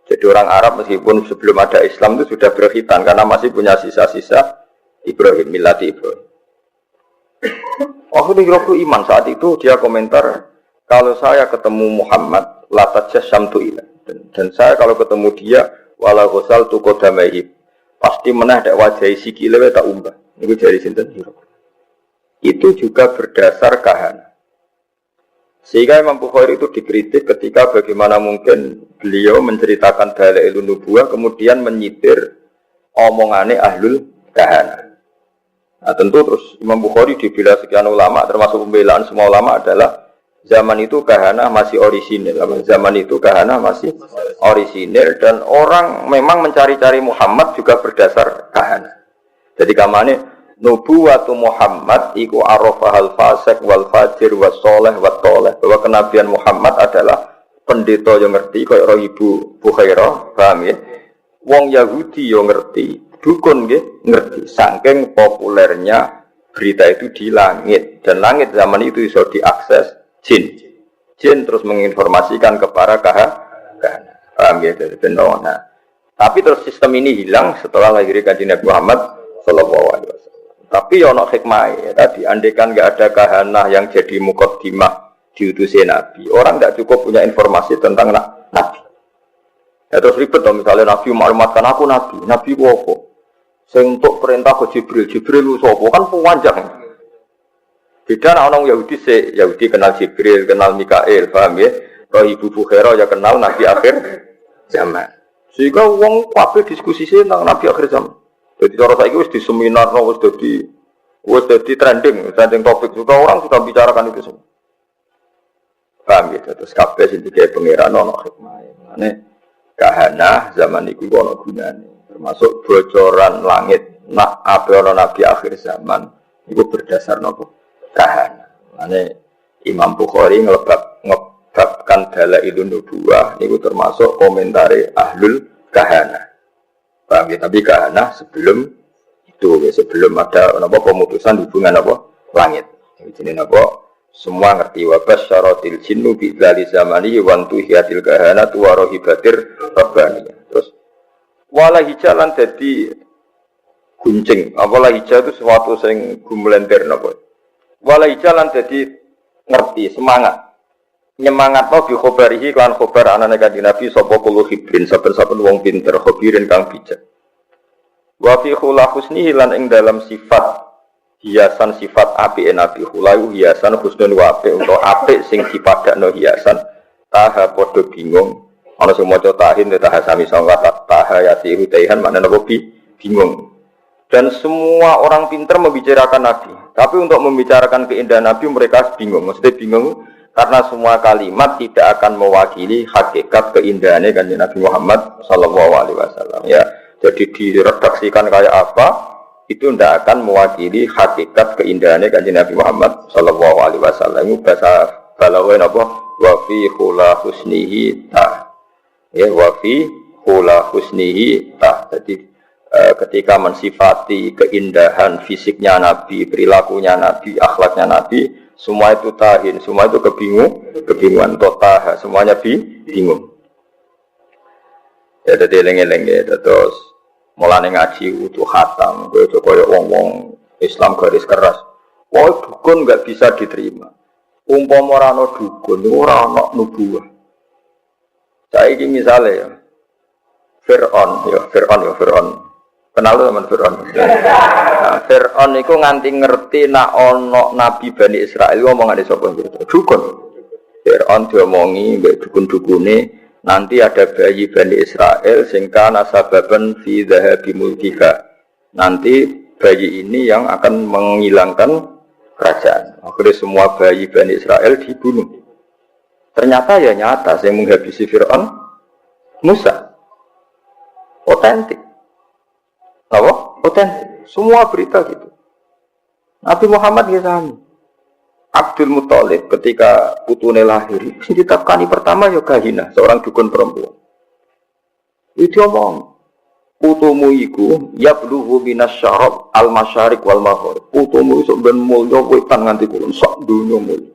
Jadi orang Arab meskipun sebelum ada Islam itu sudah berkhitan karena masih punya sisa-sisa Ibrahim, milati Ibrahim. Waktu Hiroklu iman saat itu dia komentar, kalau saya ketemu Muhammad latajah syamtu ilah. Dan saya kalau ketemu dia wala ghusal tu qadamaihi pasti menah dak wajahi sikile tak umbah. Niku jari sinten Hiroklu. Itu juga berdasar kahana. Sehingga Imam Bukhari itu dikritik ketika bagaimana mungkin beliau menceritakan dalailun nubuwah kemudian menyitir omongane ahlul kahana. Nah tentu terus Imam Bukhari dibela sekian ulama termasuk pembelaan semua ulama adalah zaman itu kahana masih orisinil. Zaman itu kahana masih orisinil dan orang memang mencari-cari Muhammad juga berdasar kahana. Jadi kamane nubuwatu Muhammad iku arafahal fasik wal fajir was soleh wat toleh, bahwa kenabian Muhammad adalah pendeta yang ngerti kaya roh Ibu Bukhairah, paham ya? Wong Yahudi yang ngerti, dukun nggih ngerti. Saking populernya berita itu di langit dan langit zaman itu bisa diakses jin. Jin terus menginformasikan kepada kahana. Paham ya? Nah, tapi terus sistem ini hilang setelah lahirnya Kanjeng Nabi Muhammad sallallahu alaihi wasallam. Tapi ya ono hikmah ya tadi, andaikan enggak ada kahana yang jadi muqaddimah diutusi Nabi, orang enggak cukup punya informasi tentang Nabi. Ya terus ribet dong, misalnya Nabi maklumatkan aku Nabi ku apa? Sing untuk perintah ke Jibril ku sapa? Kan panjang. Beda ana orang Yahudi Yahudi kenal Jibril, kenal Mikail, paham ya? Roh Ibu Bukhairah ya kenal Nabi akhir zaman. Sehingga wong kabeh diskusi tentang Nabi akhir zaman. Jadi cara saiki wis di seminar, wis dadi trending topik juga orang sudah bicarakan itu semua. Paham gitu, terus kabeh sing dikaya pangeran ana hikmah. Mane kahana zaman iku ana gunane, termasuk bocoran langit. Nah, ape ana nabi akhir zaman iku berdasar napa? Kahana. Mane Imam Bukhari ngebabkan dalailun nubuwah niku termasuk komentari ahlul kahana. Paham ya? Tapi kahana sebelum itu, ya, sebelum ada pemutusan hubungan langit. Jadi semua ngerti wabas syaratil jinnu bi dzali zamani wa tuhiyatil kahana wa rohibatir rabbani. Terus wala hijalan dadi guncing. Wala hijal itu sesuatu sing gumlenter napa. Wala hijalan dadi ngerti, semangat. Nyemangat no bi khobarihi kan khobar anane Kanjeng Nabi sapa kulo hibrin saben-saben wong pinter khobirin kang bijak. Wa fi khula husnihi lan ing dalam sifat hiasan sifat apike Nabi khula hiasan husnul wa apik utawa apik sing dipadakno hiasan taha padha bingung ana sing maca tahin taha sami sangka taha yati hutaihan maknane apa bingung. Dan semua orang pinter membicarakan Nabi, tapi untuk membicarakan keindahan Nabi mereka bingung. Maksudnya bingung karena semua kalimat tidak akan mewakili hakikat keindahannya Kanjeng Nabi Muhammad sallallahu alaihi wasallam. Ya, jadi diredaksikan kayak apa itu tidak akan mewakili hakikat keindahannya Kanjeng Nabi Muhammad sallallahu alaihi wasallam. Itu bahasa balaghah apa? Wa fi khula husnihi ta. Ya, wa fi khula husnihi ta. Jadi ketika mensifati keindahan fisiknya Nabi, perilakunya Nabi, akhlaknya Nabi, semua itu tahin, semua itu kebingungan, totaha, semuanya bingung. Ya, jadi eleng-eleng ya, terus mulane ngaji utuh khatam, kaya wong-wong Islam garis keras. Wah, dukun nggak bisa diterima. Umpama ora ana dukun, ora ana nubuwah. Saiki misale ya, Fir'aun. Kenal lu teman Fir'aun. Nah, Fir'aun itu nganti ngerti nak ono Nabi Bani Israel ngomong ada sapa gitu. Dukun. Fir'aun diomongi mbek dukun-dukune nanti ada bayi Bani Israel sing kana sababan fi dhahabi mulkika. Nanti bayi ini yang akan menghilangkan kerajaan. Akhirnya semua bayi Bani Israel dibunuh. Ternyata ya nyata, yang menghabisi Fir'aun Musa. Otentik. Apa? Otentik. Semua berita gitu. Nabi Muhammad ya sama. Abdul Muthalib ketika putune lahir, sing ditakani pertama ya Kahina, seorang dukun perempuan. Itu omong, putumu iku yablughu minasyarab al-masyariq wal maghrib. Putumu iso ben mulya wetan nganti kulon sak donya mulya.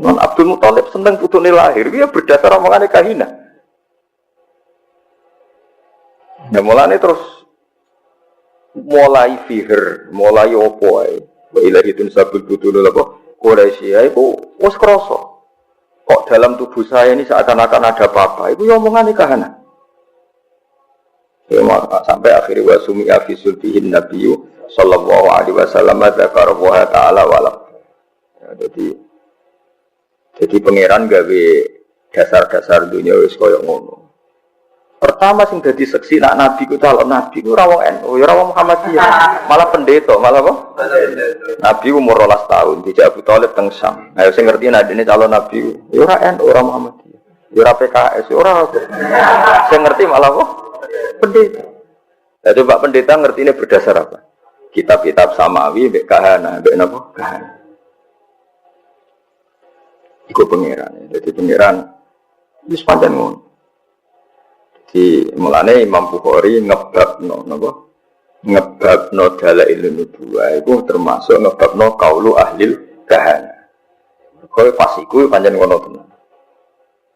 Nan Abdul Muthalib seneng putune lahir, dia berdasar omongane Kahina. Nah mulane terus mulai fiher, mulai opo ae. Wa ilahitun sabul butulul apa? Quraisy iku wis krasa. Kok dalam tubuh saya ini seakan-akan ada apa-apa. Iku yo omongane Kahana. Ya sampai akhir wa sumi afisul bihin nabiyyu sallallahu alaihi wasallam dzakara wa ta'ala wala. Ya, jadi pangeran gawe dasar-dasar dunia wis koyo ngono. Pertama sing dadi seksi nak nabi ku calon nabi ku ora wong NU, ya ora wong Muhammadiyah, malah pendeta, malah apa? Nabi umur 12 tahun, dijak Abu Thalib teng Syam. Ayo sing ngerti nek dene calon nabi, ya ora NU, ora Muhammadiyah. Ya ora PKS, ya ora. Sing ngerti malah apa? Pendeta. Lah coba pendeta ngertine berdasar apa? Kitab-kitab samawi mbek kahana, mbek napa? Kahana. Iku pangeran. Jadi pangeran wis pancen ngono. Di mulane Imam Bukhari ngebabno napa? Ngebabno dalail nubuwah iku termasuk ngebabno qaulu ahlil kahana. Kowe pas iku pancen ngono tenan.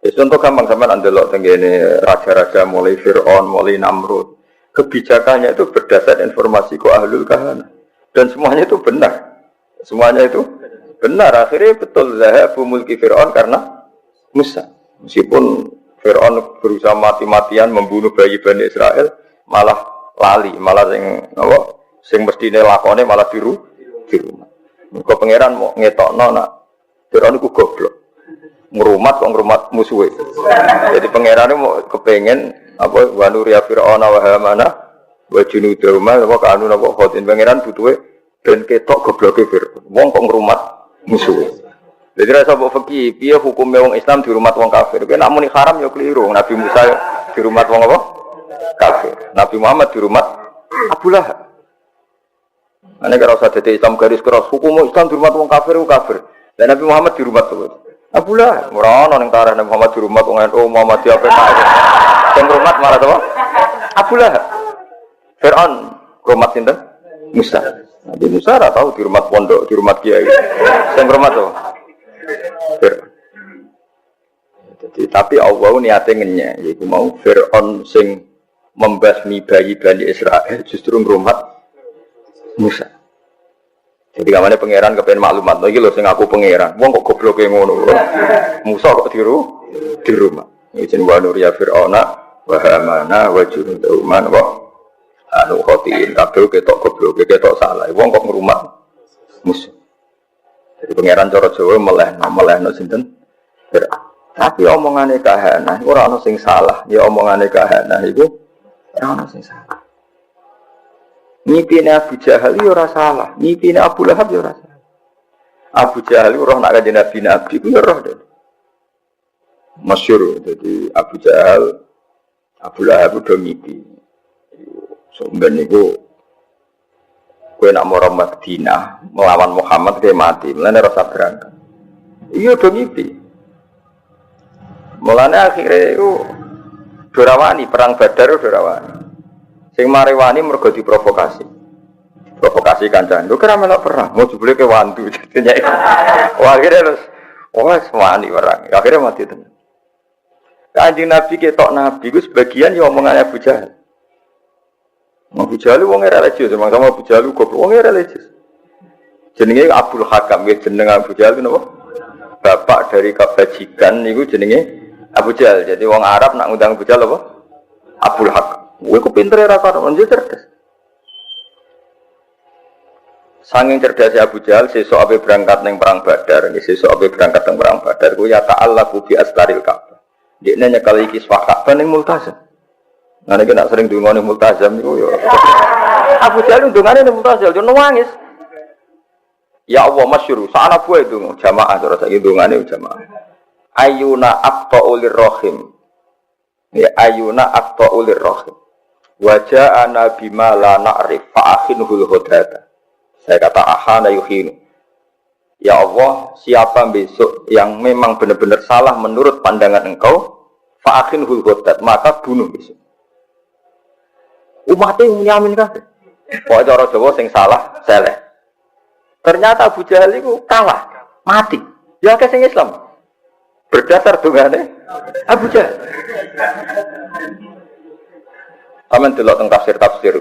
Wis contoh gampang sampean ndelok tengene raja-raja mulai Firaun, mulai Namrud. Kebijakannya itu berdasar informasi ku ahlul kahana. Dan semuanya itu benar. Semuanya itu benar. Akhirnya betul zahabu mulki Firaun karena Musa. Meskipun Fir'aun berusaha mati-matian membunuh bayi Bani Israel, malah lali, malah sing mestine lakone malah di rumah. Muga pangeran mau ngetokno nak Fir'aun iku goblok. Ngrumat kok ngrumat musuhe. Jadi pangerane mau kepengen apa wa nuriya Fir'auna wa Hamana wa junudahuma apa kanu napa khotin pangeran butuhe ben ketok gobloke Fir'aun. Wong kok ngrumat musuhe. Jadi rasa mbok fikih, piye hukume wong Islam di rumah wong kafir? Kuwi nek muni haram ya keliru. Nabi Musa di rumah wong apa? Kafir. Nabi Muhammad di rumah Abu Lahab. Ane karo usah dadi Islam garis keras, hukum Islam di rumah wong kafir ku kafir. Dan Nabi Muhammad di rumah tuh. Abu Lahab ora ono ning tareh Nabi Muhammad di rumah wong NU Muhammadiyah PKS. Sing rumah malah apa? Abu Lahab. Fir'aun rumah sinten? Musa. Nabi Musa ora tahu di rumah pondok, di rumah kiai. Sing rumah tuh. Jadi, tapi Allah niatnya ngenyek, yaitu mau Fir'aun sing membasmi bayi Bani Israel justru ngrumat Musa. Jadi kamane pangeran kepen maklumat, iki lho sing aku pangeran. Wong kok gobloke ngono. Musa kok di rumah. Izin wa nur ya Fir'auna wa Hamana wa junudahuma wa anu khotiin kabeh ketok gobloke ketok salah. Wong kok ngrumat Musa. Jadi pangeran cara Jawa melehno sinten? Tapi omongane kahana ora ana sing salah. Ya omongane kahana iku ora ana sing salah. Mimpiine Abu Jahal ya ora salah, mimpiine Abu Lahab ya ora salah. Abu Jahal roh nak kanjeng Nabi ku ya roh deh. Masyhur jadi Abu Jahal Abu Lahab udah mimpi. Sampeyan niku kowe nak mara Madinah melawan Muhammad kowe mati, mulane rasa berangkat. Iya do mimpi. Mulane akhire iku dorawani perang Badar dorawani. Sing mari wani mergo diprovokasi. Provokasi kancane. Lho kira melok perang, mau jebule ke wantu jadinya. Wah akhire terus wani perang. Akhire mati tenan. Kanjeng Nabi ketok Nabi ku sebagian ya omongane Abu Jahal. Abu Jahal wong religius, sama Abu Jahal goblok wong religius. Jenenge Abdul Hakam, nggih jeneng Abu Jahal napa? Bapak dari kebajikan niku jenenge Abu Jahal. Jadi wong Arab nak ngundang Abu Jahal apa? Abdul Hakam. Kowe ku pintere ra karo njuk cerdas. Sanging cerdasnya Abu Jahal sesuk ape berangkat ning perang Badar, nggih sesuk ape berangkat ning perang Badar ku ya ta'allaqu bi astaril Ka'bah. Dekne nyekal iki Ka'bah ning Multazam. Nah ini nak sering dungane multazam itu ya. Abu Jahal dungane multazam, jono nangis. Ya Allah masyhur, sana buah itu jamaah terus saiki dungane jamaah. Ayuna aqta'ulir rahim. Ya ayuna aqta'ulir rahim. Wajah ana bima la na'rif fa'akhinhul hudata. Saya kata ahana yuhinu. Ya Allah, siapa besok yang memang benar-benar salah menurut pandangan engkau, fa'akhinhul hudat, maka bunuh besok. Umatnya nyamin kabeh. Pokoknya cara Jawa sing salah, seleh. Ternyata Abu Jahal itu kalah, mati. Ya ke sing Islam. Berdasar dungane Abu Jahal. Aman delok teng tafsir.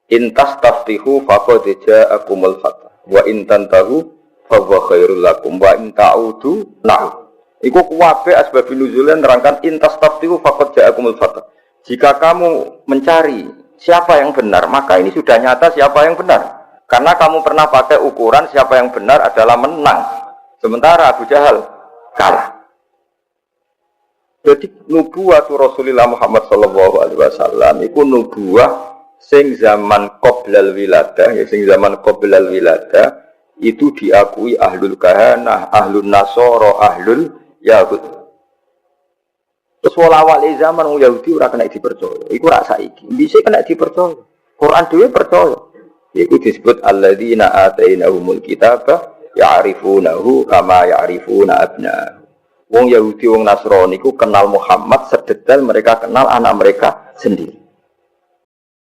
Intas taftihu faqad ja'akumul fath. Wa in tantahu fa huwa khairul lakum wa in ta'udu na'ud. Iku kuwabe asbab nuzulnya nerangkan intas taftihu faqad ja'akumul fath. Jika kamu mencari siapa yang benar, maka ini sudah nyata siapa yang benar. Karena kamu pernah pakai ukuran siapa yang benar adalah menang. Sementara Abu Jahal kalah. Jadi nubuwah Rasulullah Muhammad sallallahu alaihi wasallam iku nubuwah sing zaman qoblal wiladah, ya sing zaman qoblal wiladah itu diakui ahlul kahanah, ahlun nasara, ahlul yahud. Terus awal zaman Yahudi ora kena dipercaya. Iku rak saiki. Bisa kena dipercaya. Quran dhewe percaya. Iku disebut alladzina atainahumul kitaba ya'rifunahu kama ya'rifuna abna'ahum. Wong Yahudi, wong Nasrani ku kenal Muhammad sedetail mereka kenal anak mereka sendiri.